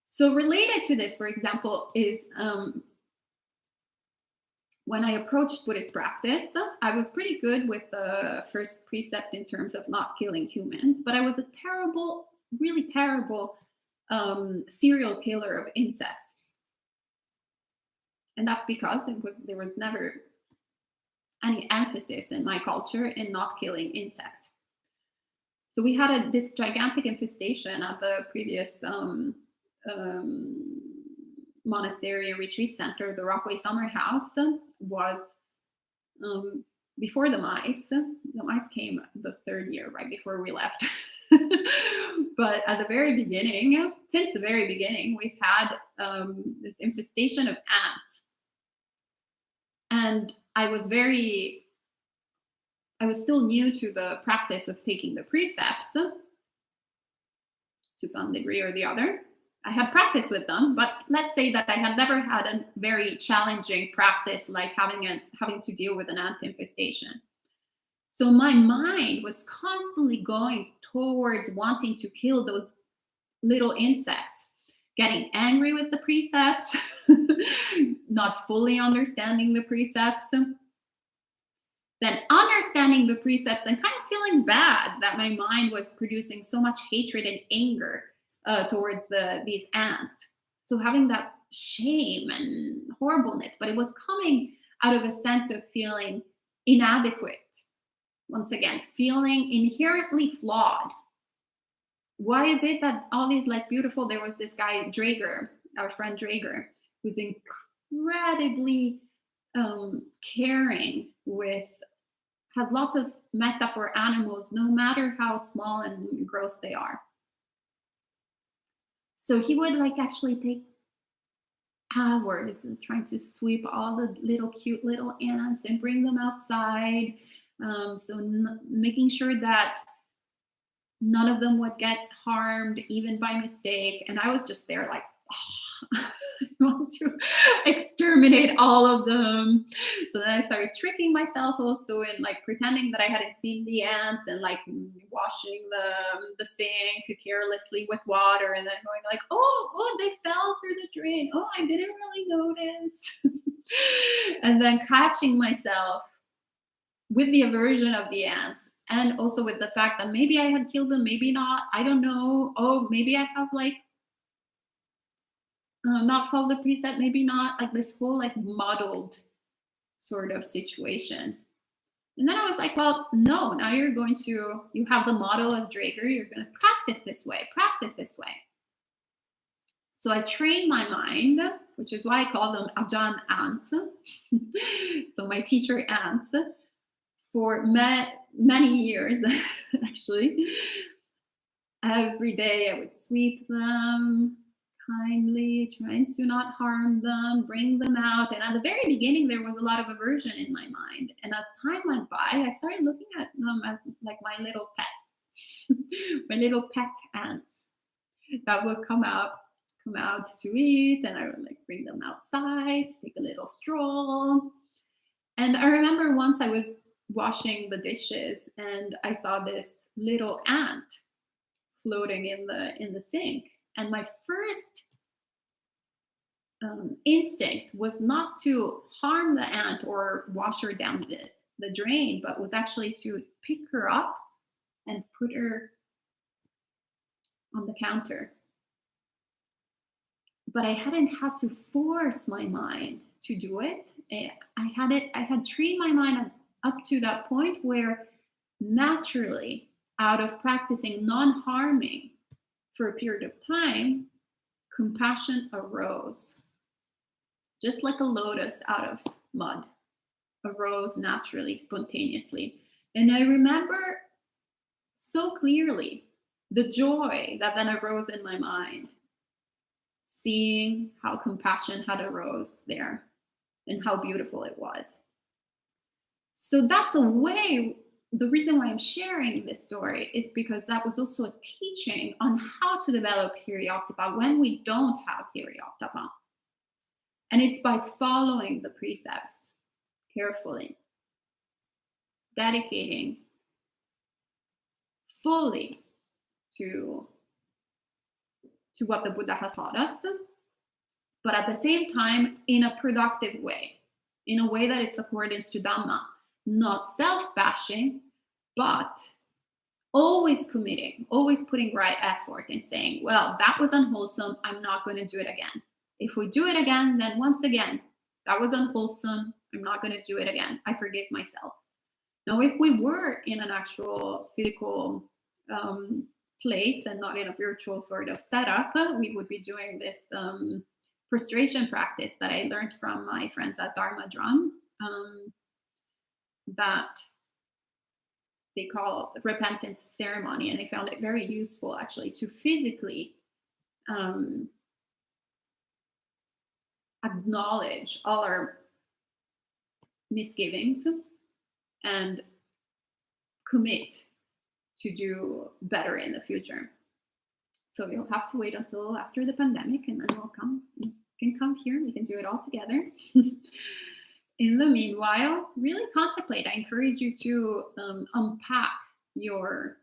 B: So related to this, for example, is when I approached Buddhist practice, I was pretty good with the first precept in terms of not killing humans, but I was a terrible, really terrible serial killer of insects. And that's because there was never any emphasis in my culture in not killing insects. So we had this gigantic infestation at the previous monastery retreat center. The Rockway Summer House was before the mice. The mice came the third year, right before we left. But at the very beginning, since the very beginning, we've had this infestation of ants. And I was still new to the practice of taking the precepts to some degree or the other. I had practice with them, but let's say that I had never had a very challenging practice like having to deal with an ant infestation. So my mind was constantly going towards wanting to kill those little insects, getting angry with the precepts, not fully understanding the precepts, then understanding the precepts and kind of feeling bad that my mind was producing so much hatred and anger towards these ants. So having that shame and horribleness, but it was coming out of a sense of feeling inadequate. Once again, feeling inherently flawed. Why is it that all these beautiful, there was this guy, Draeger, our friend Draeger, who's incredibly caring has lots of metta for animals, no matter how small and gross they are. So he would actually take hours trying to sweep all the cute little ants and bring them outside. Making sure that none of them would get harmed, even by mistake. And I was just there I want to exterminate all of them. So then I started tricking myself also in pretending that I hadn't seen the ants and washing the sink carelessly with water and then going oh, they fell through the drain. Oh, I didn't really notice. And then catching myself with the aversion of the ants and also with the fact that maybe I had killed them, maybe not. I don't know. Oh, maybe I have not follow the precept, maybe not, this whole muddled sort of situation. And then I was well, no, now you have the model of Draeger, you're going to practice this way. So I trained my mind which is why I call them Ajahn ants. So my teacher ants, for many years, actually. Every day I would sweep them kindly, trying to not harm them, bring them out. And at the very beginning, there was a lot of aversion in my mind. And as time went by, I started looking at them as like my little pets, my little pet ants that would come out to eat, and I would like bring them outside, take a little stroll. And I remember once I was washing the dishes and I saw this little ant floating in the sink, and my first instinct was not to harm the ant or wash her down the drain, but was actually to pick her up and put her on the counter. But I hadn't had to force my mind to do it. I had trained my mind up to that point where naturally, out of practicing non-harming for a period of time, compassion arose. Just like a lotus out of mud, arose naturally, spontaneously. And I remember so clearly the joy that then arose in my mind, seeing how compassion had arose there and how beautiful it was. So that's a way. The reason why I'm sharing this story is because that was also a teaching on how to develop Hiriyottapa when we don't have Hiriyottapa. And it's by following the precepts carefully, dedicating fully to what the Buddha has taught us, but at the same time in a productive way, in a way that it's accordance to Dhamma. Not self-bashing, but always committing, always putting right effort and saying, well, that was unwholesome. I'm not going to do it again. If we do it again, then once again, that was unwholesome. I'm not going to do it again. I forgive myself. Now, if we were in an actual physical place and not in a virtual sort of setup, we would be doing this prostration practice that I learned from my friends at Dharma Drum. That they call repentance ceremony, and I found it very useful actually to physically acknowledge all our misgivings and commit to do better in the future. So you'll have to wait until after the pandemic, and then you can come here, we can do it all together. In the meanwhile, really contemplate. I encourage you to unpack your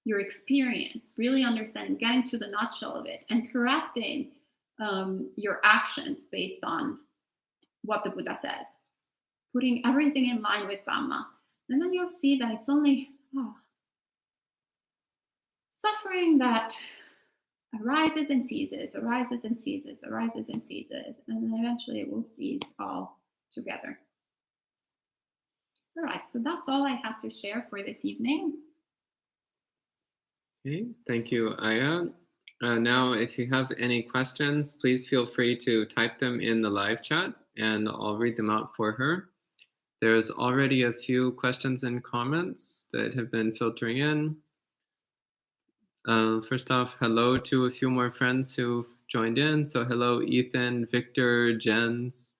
B: experience, really understand, getting to the nutshell of it, and correcting your actions based on what the Buddha says, putting everything in line with Dhamma. And then you'll see that it's only suffering that arises and ceases, arises and ceases, arises and ceases, and then eventually it will cease all together. All right, so that's all I have to share for this evening.
A: Okay, thank you, Ayyā. Now, if you have any questions, please feel free to type them in the live chat, and I'll read them out for her. There's already a few questions and comments that have been filtering in. First off, hello to a few more friends who've joined in. So hello, Ethan, Victor, Jens.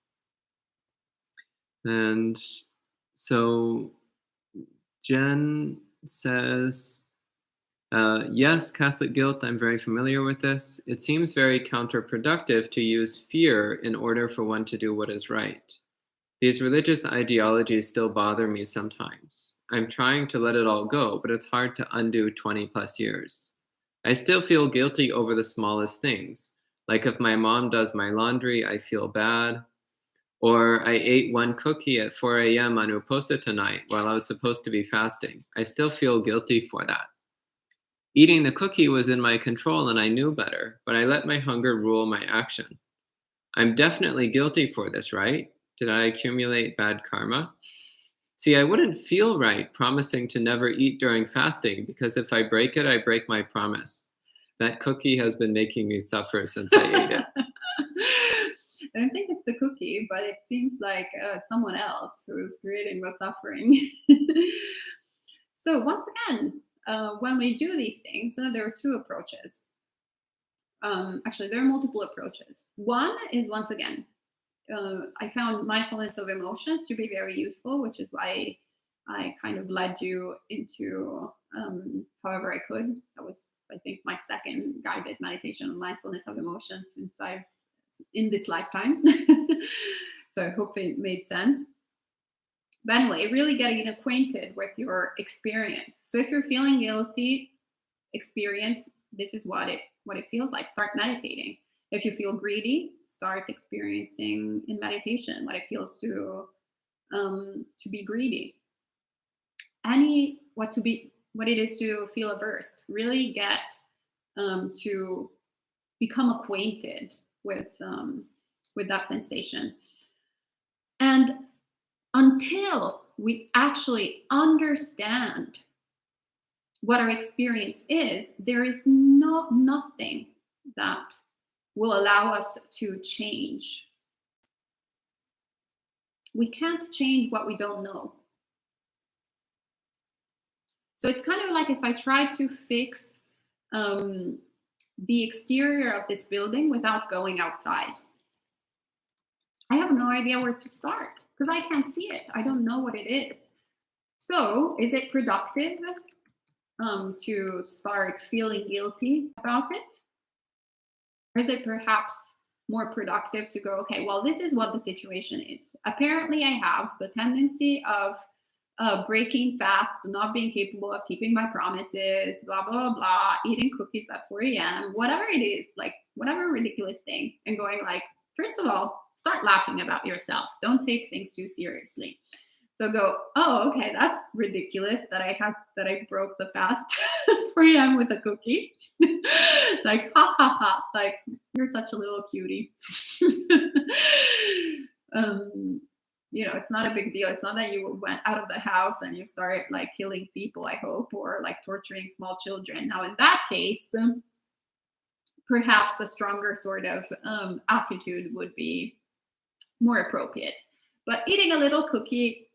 A: And so Jen says, yes, Catholic guilt, I'm very familiar with this. It seems very counterproductive to use fear in order for one to do what is right. These religious ideologies still bother me sometimes. I'm trying to let it all go, but it's hard to undo 20 plus years. I still feel guilty over the smallest things. Like if my mom does my laundry, I feel bad. Or I ate one cookie at 4 a.m. on Uposa tonight while I was supposed to be fasting. I still feel guilty for that. Eating the cookie was in my control and I knew better, but I let my hunger rule my action. I'm definitely guilty for this, right? Did I accumulate bad karma? See, I wouldn't feel right promising to never eat during fasting because if I break it, I break my promise. That cookie has been making me suffer since I ate it.
B: I don't think it's the cookie, but it seems like it's someone else who is creating the suffering. So once again, when we do these things, there are two approaches. Actually, there are multiple approaches. One is, once again, I found mindfulness of emotions to be very useful, which is why I kind of led you into however I could. That was, I think, my second guided meditation on mindfulness of emotions since I've in this lifetime. So I hope it made sense. But anyway, really getting acquainted with your experience. So if you're feeling guilty, experience this is what it feels like. Start meditating. If you feel greedy, start experiencing in meditation what it feels to be greedy. What it is to feel averse. Really get to become acquainted with that sensation. And until we actually understand what our experience is, there is nothing that will allow us to change. We can't change what we don't know. So it's kind of like if I try to fix the exterior of this building without going outside. I have no idea where to start because I can't see it. I don't know what it is. So is it productive to start feeling guilty about it? Or is it perhaps more productive to go, okay, well, this is what the situation is. Apparently, I have the tendency of breaking fasts, not being capable of keeping my promises, blah, blah, blah, eating cookies at 4 a.m., whatever it is, like whatever ridiculous thing, and going like, first of all, start laughing about yourself. Don't take things too seriously. So go, oh, okay, that's ridiculous that I broke the fast at 4 a.m. with a cookie. Like, ha, ha, ha, like, you're such a little cutie. It's not a big deal. It's not that you went out of the house and you started like killing people, I hope, or like torturing small children. Now, in that case, perhaps a stronger sort of attitude would be more appropriate. But eating a little cookie,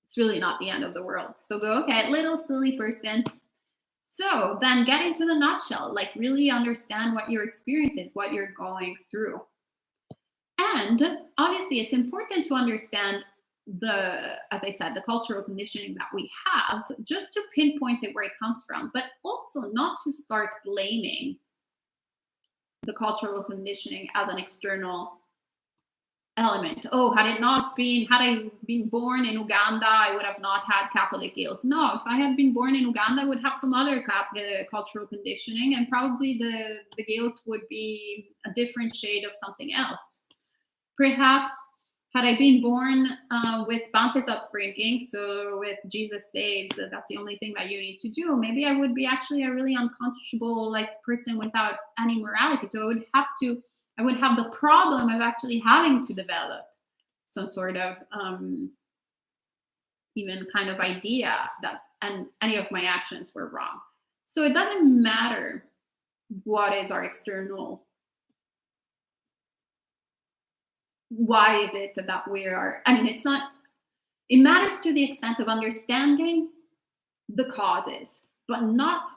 B: it's really not the end of the world. So go, okay, little silly person. So then get into the nutshell, like really understand what your experience is, what you're going through. And obviously, it's important to understand as I said, the cultural conditioning that we have, just to pinpoint it where it comes from, but also not to start blaming the cultural conditioning as an external element. Oh, had I been born in Uganda, I would have not had Catholic guilt. No, if I had been born in Uganda, I would have some other cultural conditioning, and probably the guilt would be a different shade of something else. Perhaps had I been born with Bante's upbringing, so with Jesus saves, that's the only thing that you need to do, maybe I would be actually a really unconscionable like person without any morality. So I would have the problem of actually having to develop some sort of even kind of idea that and any of my actions were wrong. So it doesn't matter what is our external. Why is it that we are, it matters to the extent of understanding the causes, but not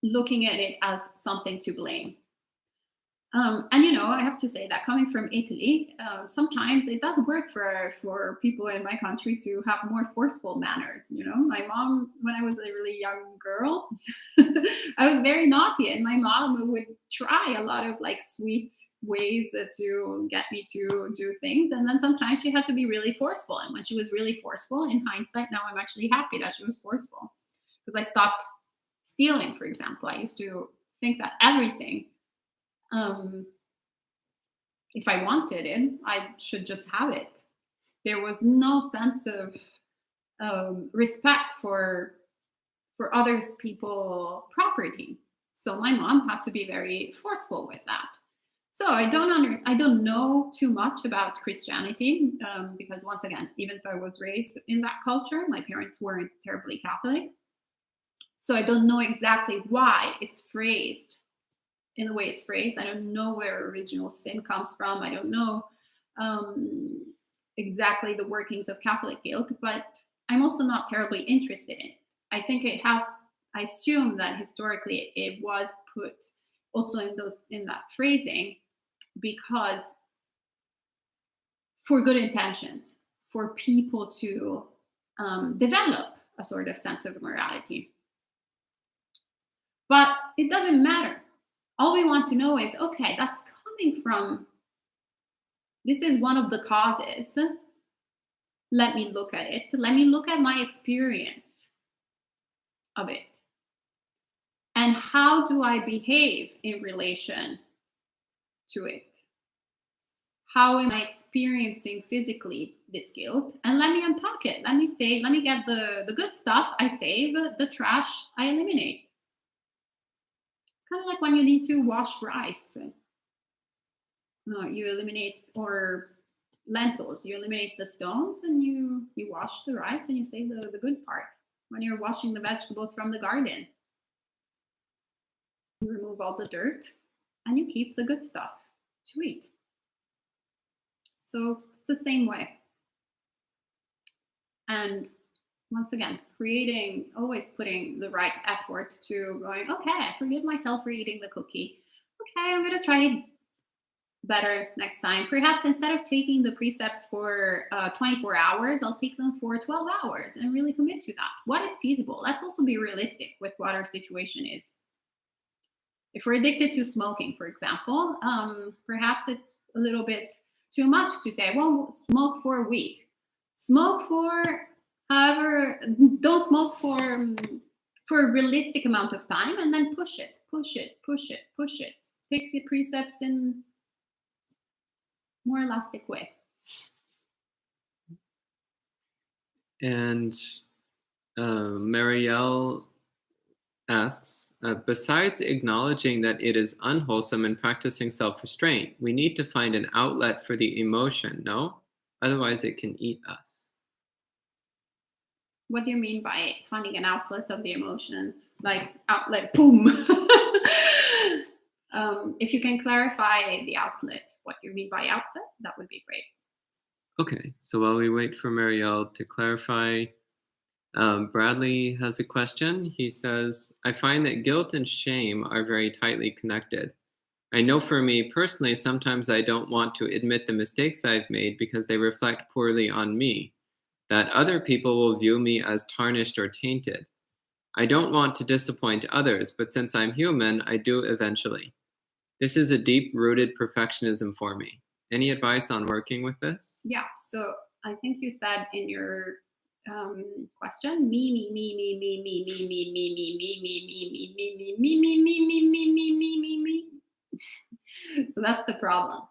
B: looking at it as something to blame. I have to say that coming from Italy, sometimes it does work for people in my country to have more forceful manners. My mom, when I was a really young girl, I was very naughty, and my mom would try a lot of like sweet ways to get me to do things. And then sometimes she had to be really forceful. And when she was really forceful, in hindsight, now I'm actually happy that she was forceful, because I stopped stealing, for example. I used to think that everything, if I wanted it, I should just have it. There was no sense of respect for others people's property. So my mom had to be very forceful with that. So I don't know too much about Christianity because, once again, even though I was raised in that culture, my parents weren't terribly Catholic. So I don't know exactly why it's phrased in the way it's phrased. I don't know where original sin comes from. I don't know exactly the workings of Catholic guilt, but I'm also not terribly interested in it. I think it has, I assume that historically it was put also in that phrasing because for good intentions, for people to develop a sort of sense of morality. But it doesn't matter. All we want to know is, okay, that's coming from, this is one of the causes. Let me look at it. Let me look at my experience of it. And how do I behave in relation to it? How am I experiencing physically this guilt? And let me unpack it. Let me get the good stuff, I save, the trash, I eliminate. Kind of like when you need to wash rice. You eliminate, or lentils, you eliminate the stones and you wash the rice and you save the good part. When you're washing the vegetables from the garden, you remove all the dirt and you keep the good stuff to eat. So it's the same way. And once again, always putting the right effort to going, okay, I forgive myself for eating the cookie. Okay, I'm going to try it better next time. Perhaps instead of taking the precepts for 24 hours, I'll take them for 12 hours and really commit to that. What is feasible? Let's also be realistic with what our situation is. If we're addicted to smoking, for example, perhaps it's a little bit too much to say, well, smoke for a week. Smoke for however, don't smoke for a realistic amount of time, and then push it. Take the precepts in more elastic way.
A: And Marielle asks, besides acknowledging that it is unwholesome and practicing self-restraint, we need to find an outlet for the emotion, no? Otherwise it can eat us.
B: What do you mean by finding an outlet of the emotions? Like outlet, boom. If you can clarify the outlet, what you mean by outlet, that would be great.
A: Okay, so while we wait for Marielle to clarify, Bradley has a question. He says, I find that guilt and shame are very tightly connected. I know for me personally, sometimes I don't want to admit the mistakes I've made because they reflect poorly on me, that other people will view me as tarnished or tainted. I don't want to disappoint others, but since I'm human, I do eventually. This is a deep-rooted perfectionism for me. Any advice on working with this?
B: Yeah, so I think you said in your question, me. So that's the problem.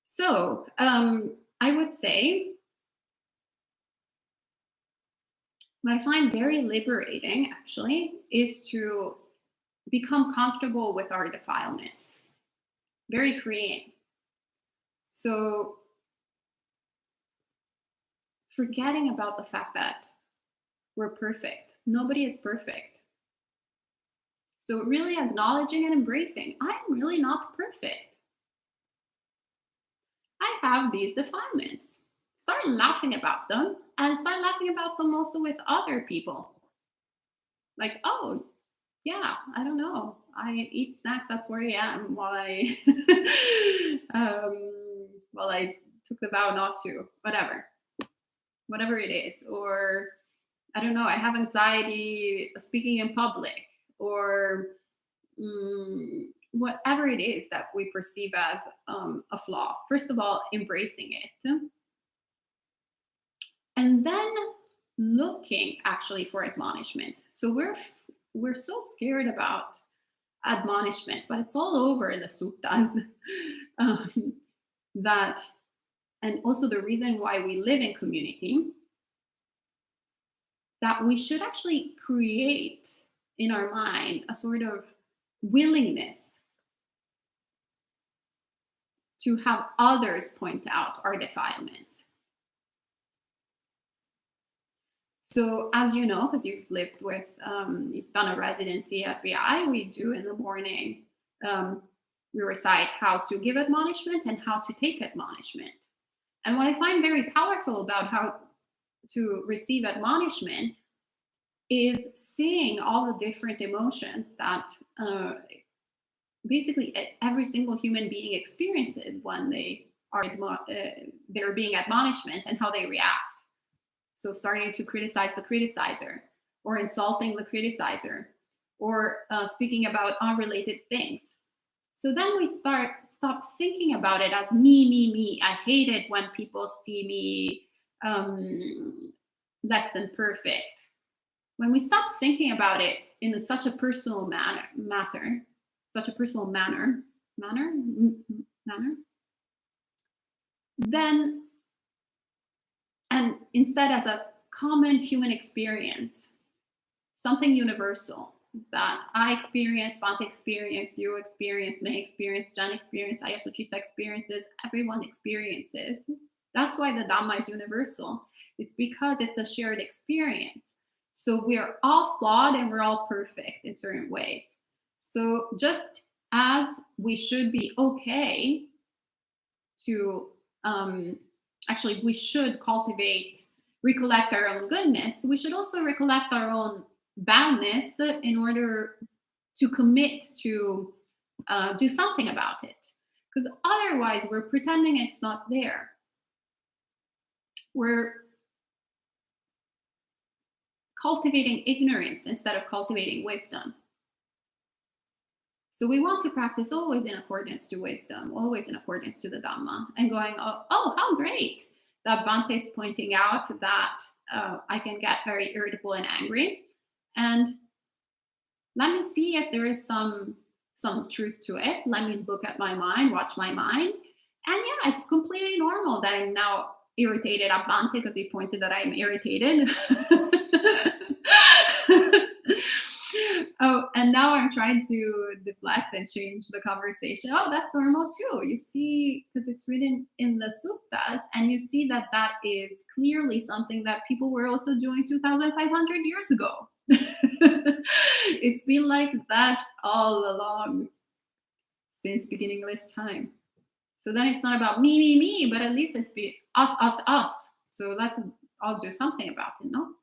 B: So I would say what I find very liberating, actually, is to become comfortable with our defilements. Very freeing. So forgetting about the fact that we're perfect. Nobody is perfect. So really acknowledging and embracing, I'm really not perfect. I have these defilements. Start laughing about them, and start laughing about them also with other people. Like, oh, yeah, I don't know. I eat snacks at 4 a.m. while I while I took the vow not to. Whatever it is. Or I don't know, I have anxiety speaking in public, or whatever it is that we perceive as a flaw. First of all, embracing it. And then looking actually for admonishment. So we're so scared about admonishment, but it's all over in the suttas. That, and also the reason why we live in community, that we should actually create in our mind a sort of willingness to have others point out our defilements. So as you know, because you've lived with, you've done a residency at BI, we do in the morning, we recite how to give admonishment and how to take admonishment. And what I find very powerful about how to receive admonishment is seeing all the different emotions that basically every single human being experiences when they are they're being admonishment and how they react. So starting to criticize the criticizer, or insulting the criticizer, or speaking about unrelated things. So then we stop thinking about it as me. I hate it when people see me less than perfect. When we stop thinking about it in such a personal manner, then, and instead as a common human experience, something universal that I experience, Bante experience, you experience, May experience, Jan experience, Ayyā Somā experiences, everyone experiences. That's why the Dhamma is universal. It's because it's a shared experience. So we're all flawed and we're all perfect in certain ways. So just as we should be okay to, actually we should recollect our own goodness, we should also recollect our own badness in order to commit to do something about it. Because otherwise we're pretending it's not there. We're cultivating ignorance instead of cultivating wisdom. So we want to practice always in accordance to wisdom, always in accordance to the Dhamma, and going, oh, how great that Bante is pointing out that I can get very irritable and angry. And let me see if there is some truth to it. Let me look at my mind, watch my mind. And yeah, it's completely normal that I'm now irritated at Bante because he pointed that I'm irritated. Oh, and now I'm trying to deflect and change the conversation. Oh, that's normal too. You see, because it's written in the suttas, and you see that that is clearly something that people were also doing 2,500 years ago. It's been like that all along since beginningless time. So then it's not about me, but at least it's be us. So let's all do something about it, no?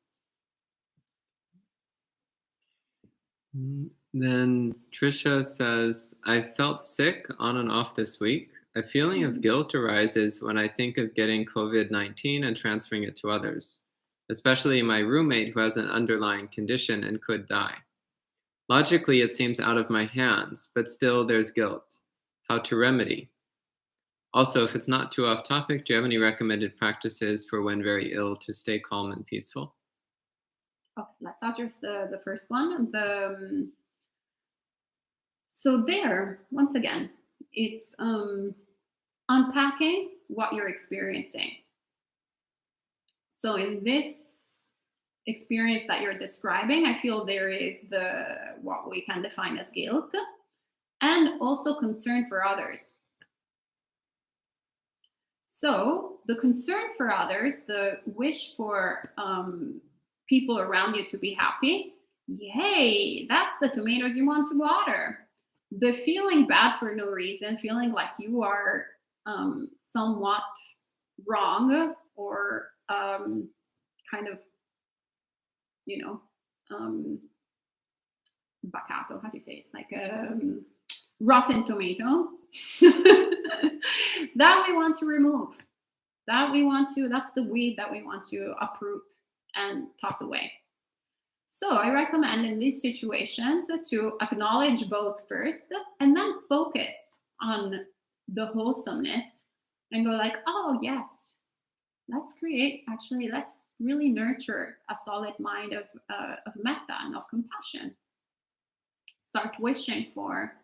A: Then Trisha says, I felt sick on and off this week. A feeling of guilt arises when I think of getting COVID-19 and transferring it to others, especially my roommate who has an underlying condition and could die. Logically, it seems out of my hands, but still there's guilt. How to remedy? Also, if it's not too off topic, do you have any recommended practices for when very ill to stay calm and peaceful?
B: Okay, let's address the first one. So there, once again, it's unpacking what you're experiencing. So in this experience that you're describing, I feel there is what we can define as guilt, and also concern for others. So the concern for others, the wish for people around you to be happy, yay, that's the tomatoes you want to water. The feeling bad for no reason, feeling like you are somewhat wrong or kind of, bacato, how do you say it? Like rotten tomato. That we want to remove. That's the weed that we want to uproot and toss away. So I recommend in these situations to acknowledge both first and then focus on the wholesomeness and go like, oh yes, let's really nurture a solid mind of metta and of compassion. Start wishing for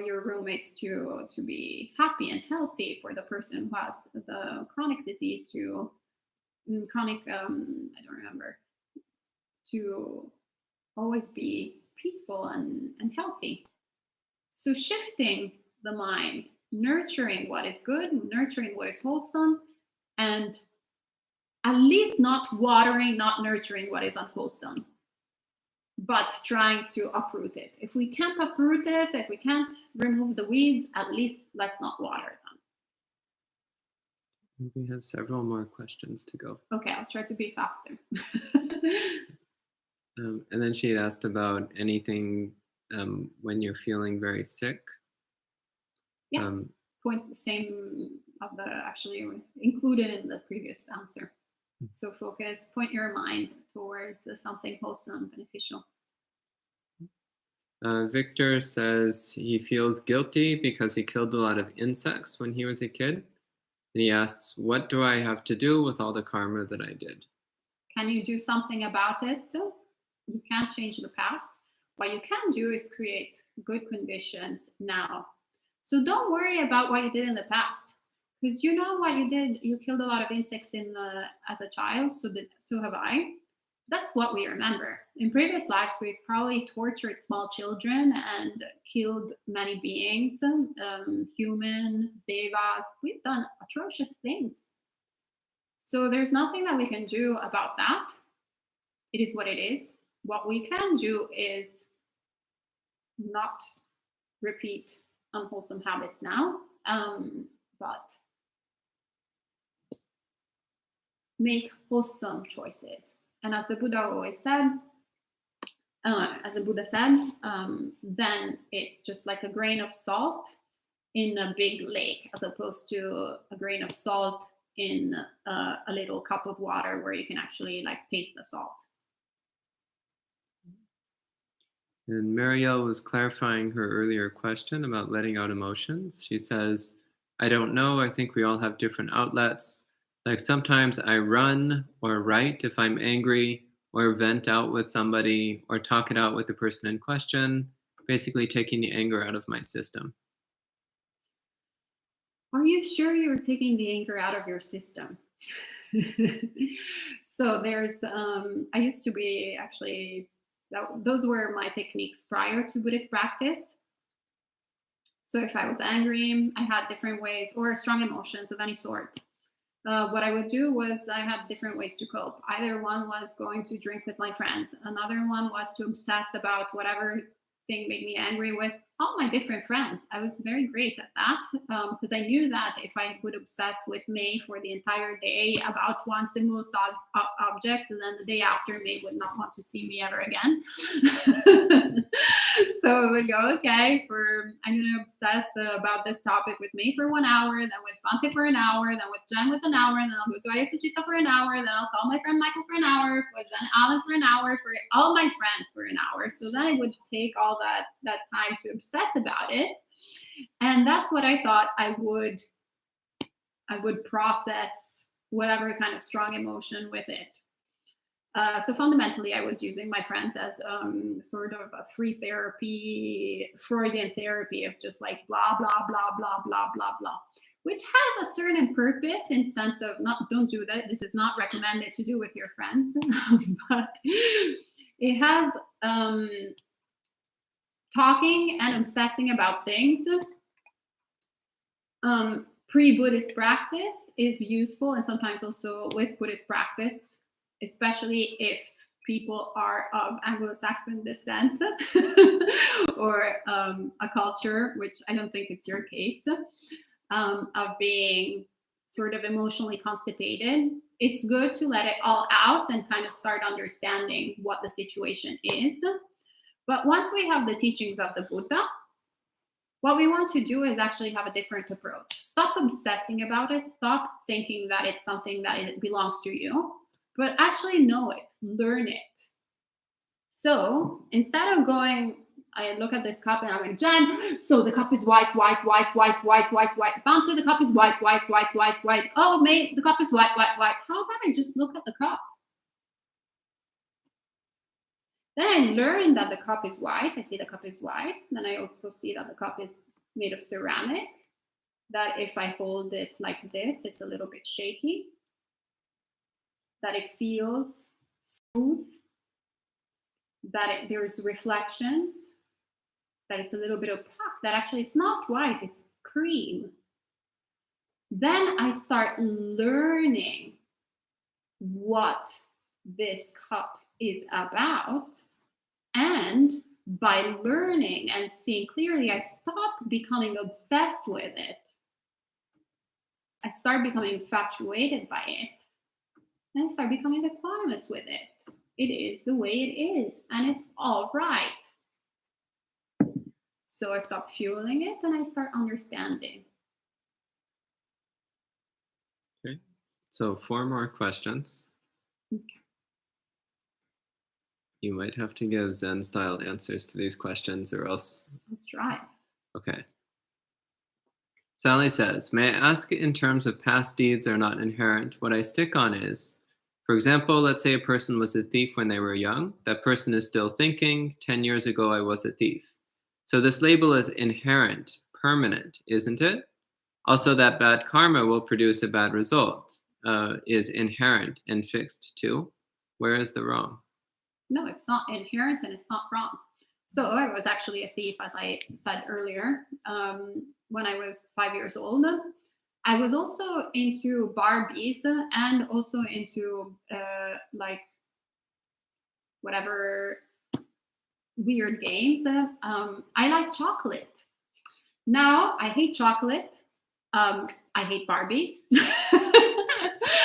B: your roommates to be happy and healthy, for the person who has the chronic disease to always be peaceful and healthy. So shifting the mind, nurturing what is good, nurturing what is wholesome, and at least not watering, not nurturing what is unwholesome, but trying to uproot it. If we can't uproot it, if we can't remove the weeds, at least let's not water them.
A: We have several more questions to go.
B: Okay, I'll try to be faster.
A: And then she had asked about anything when you're feeling very sick.
B: Yeah, same of the actually included in the previous answer. So point your mind towards something wholesome, beneficial.
A: Victor says he feels guilty because he killed a lot of insects when he was a kid. And he asks, what do I have to do with all the karma that I did?
B: Can you do something about it? You can't change the past. What you can do is create good conditions now. So don't worry about what you did in the past, because you know what you did. You killed a lot of insects as a child, so have I. That's what we remember. In previous lives, we've probably tortured small children and killed many beings, human, devas. We've done atrocious things. So there's nothing that we can do about that. It is what it is. What we can do is not repeat unwholesome habits now, but make wholesome choices. And as the Buddha always said, then it's just like a grain of salt in a big lake, as opposed to a grain of salt in a little cup of water where you can actually like taste the salt.
A: And Marielle was clarifying her earlier question about letting out emotions. She says, I don't know. I think we all have different outlets. Like sometimes I run or write if I'm angry, or vent out with somebody, or talk it out with the person in question, basically taking the anger out of my system.
B: Are you sure you're taking the anger out of your system? So there's, I used to be actually, those were my techniques prior to Buddhist practice. So if I was angry, I had different ways, or strong emotions of any sort. What I would do was I had different ways to cope. Either one was going to drink with my friends. Another one was to obsess about whatever thing made me angry with all my different friends. I was very great at that because I knew that if I would obsess with May for the entire day about one single object, and then the day after, May would not want to see me ever again. So I would go, okay, I'm going to obsess about this topic with May for 1 hour, then with Bante for an hour, then with Jen with an hour, and then I'll go to Ayyā Somā for an hour, then I'll call my friend Michael for an hour, then Alan for an hour, for all my friends for an hour. So then I would take all that time to obsess about it. And that's what I thought I would process whatever kind of strong emotion with it. So fundamentally, I was using my friends as sort of a free therapy, Freudian therapy of just like blah, blah, blah, blah, blah, blah, blah, which has a certain purpose in sense of don't do that. This is not recommended to do with your friends, but it has talking and obsessing about things pre-Buddhist practice is useful, and sometimes also with Buddhist practice, especially if people are of Anglo-Saxon descent or a culture, which I don't think it's your case, of being sort of emotionally constipated. It's good to let it all out and kind of start understanding what the situation is. But once we have the teachings of the Buddha, what we want to do is actually have a different approach. Stop obsessing about it. Stop thinking that it's something that it belongs to you, but actually know it, learn it. So instead of going, I look at this cup and I'm like, Jen, so the cup is white, white, white, white, white, white, white. Bante, the cup is white, white, white, white, white. Oh, May, the cup is white, white, white. How about I just look at the cup? Then I learn that the cup is white. I see the cup is white. Then I also see that the cup is made of ceramic, that if I hold it like this, it's a little bit shaky, that it feels smooth, that there's reflections, that it's a little bit opaque, that actually it's not white, it's cream. Then I start learning what this cup is about. And by learning and seeing clearly, I stop becoming obsessed with it. I start becoming infatuated by it. And I start becoming equanimous with it. It is the way it is, and it's all right. So I stop fueling it and I start understanding.
A: Okay. So 4 more questions.
B: Okay.
A: You might have to give Zen-style answers to these questions or else...
B: I'll try.
A: Okay. Sally says, may I ask, in terms of past deeds are not inherent, what I stick on is, for example, let's say a person was a thief when they were young. That person is still thinking, 10 years ago I was a thief. So this label is inherent, permanent, isn't it? Also, that bad karma will produce a bad result, is inherent and fixed too. Where is the wrong?
B: No, it's not inherent and it's not wrong. So I was actually a thief, as I said earlier. When I was 5 years old, I was also into Barbies and also into like whatever weird games. I like chocolate. Now I hate chocolate. I hate Barbies.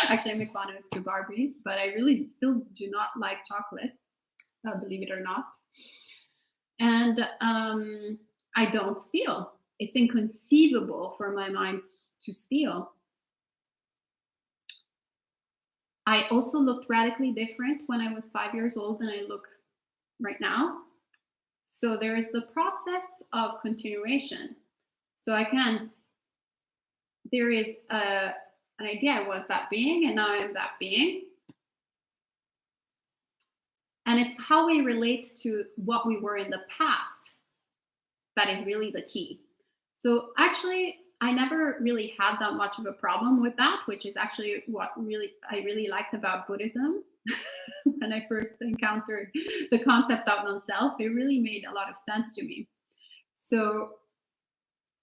B: Actually, I'm equanimous to Barbies, but I really still do not like chocolate, believe it or not. And I don't steal. It's inconceivable for my mind to steal. I also looked radically different when I was 5 years old than I look right now. So there is the process of continuation. So there is an idea, I was that being and now I'm that being. And it's how we relate to what we were in the past that is really the key. So actually, I never really had that much of a problem with that, which is actually what I really liked about Buddhism. When I first encountered the concept of non-self, it really made a lot of sense to me. So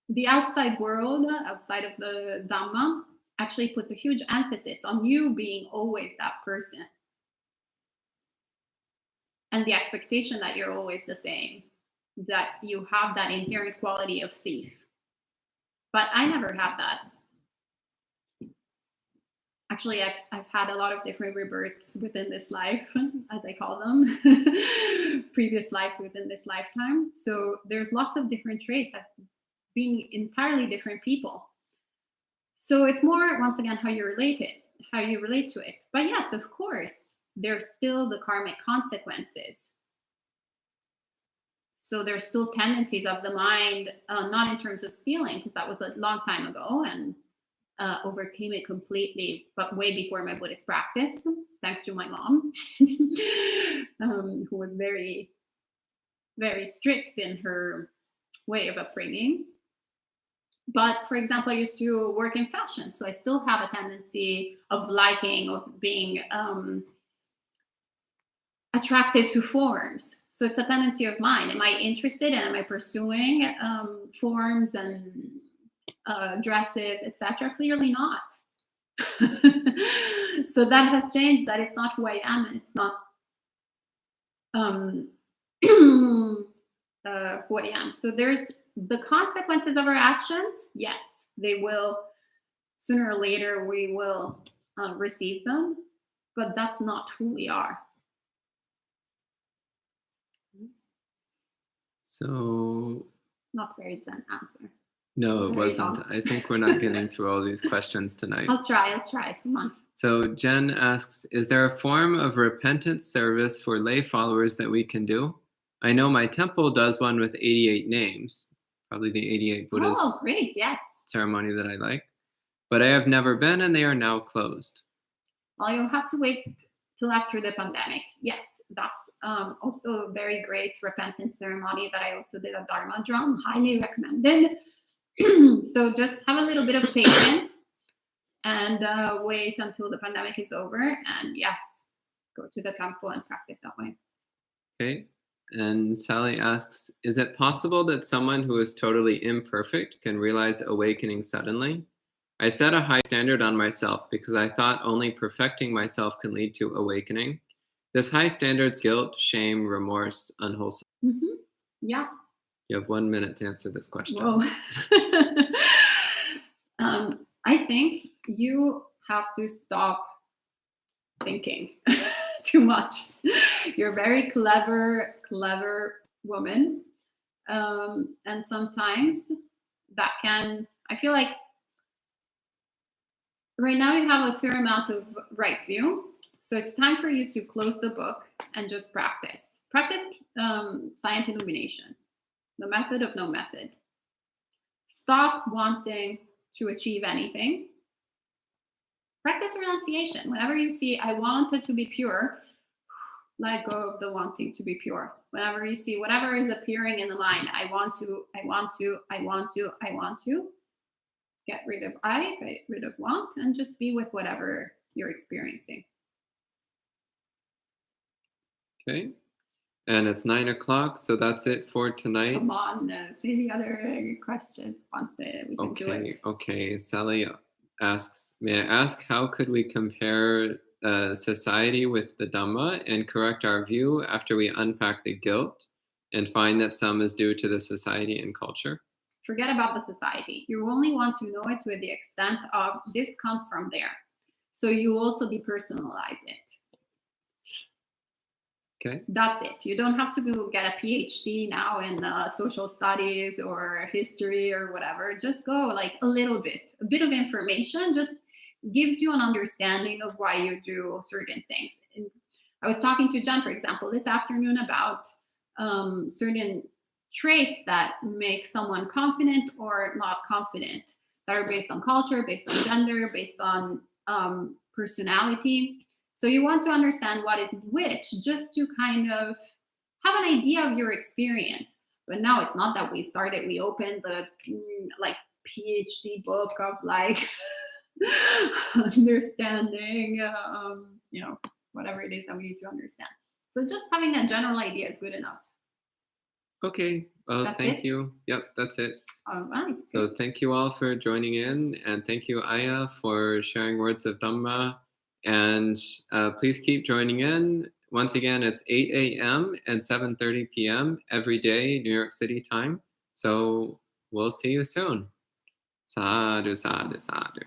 B: the outside world, outside of the Dhamma, actually puts a huge emphasis on you being always that person. And the expectation that you're always the same, that you have that inherent quality of thief. But I never had that. Actually, I've had a lot of different rebirths within this life, as I call them, previous lives within this lifetime. So there's lots of different traits of being entirely different people. So it's more, once again, how you relate to it. But yes, of course, there's still the karmic consequences. So there's still tendencies of the mind, not in terms of stealing, because that was a long time ago and overcame it completely, but way before my Buddhist practice, thanks to my mom, who was very, very strict in her way of upbringing. But for example, I used to work in fashion, so I still have a tendency of liking, of being attracted to forms. So it's a tendency of mine. Am I interested and am I pursuing forms and dresses, etc.? Clearly not. So that has changed. That is not who I am, and it's not who I am. So there's the consequences of our actions. Yes, they will. Sooner or later, we will receive them, but that's not who we are.
A: So,
B: not very Zen answer.
A: No, it wasn't. I think we're not getting through all these questions tonight.
B: I'll try. Come on.
A: So Jen asks, is there a form of repentance service for lay followers that we can do? I know my temple does one with 88 names, probably the 88 Buddhas.
B: Oh, great, yes.
A: Ceremony that I like. But I have never been, and they are now closed.
B: Well, you'll have to wait till after the pandemic. Yes, that's also a very great repentance ceremony that I also did at Dharma Drum. Highly recommended. So just have a little bit of patience and wait until the pandemic is over. And yes, go to the temple and practice that way.
A: Okay. And Sally asks, is it possible that someone who is totally imperfect can realize awakening suddenly? I set a high standard on myself because I thought only perfecting myself can lead to awakening. This high standard's guilt, shame, remorse, unwholesome.
B: Yeah.
A: You have 1 minute to answer this question.
B: Whoa. I think you have to stop thinking too much. You're a very clever woman. And sometimes that can, I feel like right now you have a fair amount of right view. So it's time for you to close the book and just practice. Practice science illumination, the method of no method. Stop wanting to achieve anything. Practice renunciation. Whenever you see, I want it to be pure, let go of the wanting to be pure. Whenever you see whatever is appearing in the mind, I want to, get rid of get rid of want, and just be with whatever you're experiencing.
A: Okay. And it's 9 o'clock, so that's it for tonight.
B: Come on, say the other questions. We can do it.
A: Okay. Sally asks, may I ask, how could we compare society with the Dhamma and correct our view after we unpack the guilt and find that some is due to the society and culture?
B: Forget about the society. You only want to know it to the extent of this comes from there. So you also depersonalize it.
A: Okay.
B: That's it. You don't have to get a PhD now in social studies or history or whatever. Just go like a bit of information just gives you an understanding of why you do certain things. And I was talking to Jen, for example, this afternoon about certain traits that make someone confident or not confident, that are based on culture, based on gender, based on personality. So you want to understand what is which, just to kind of have an idea of your experience. But now it's not that we opened the like PhD book of like understanding, whatever it is that we need to understand. So just having a general idea is good enough.
A: Okay. Well, thank you. Yep, that's it.
B: All right.
A: So thank you all for joining in, and thank you, Ayyā, for sharing words of Dhamma. And please keep joining in. Once again, it's 8 a.m. and 7:30 p.m. every day, New York City time. So we'll see you soon. Sadhu, sadhu, sadhu.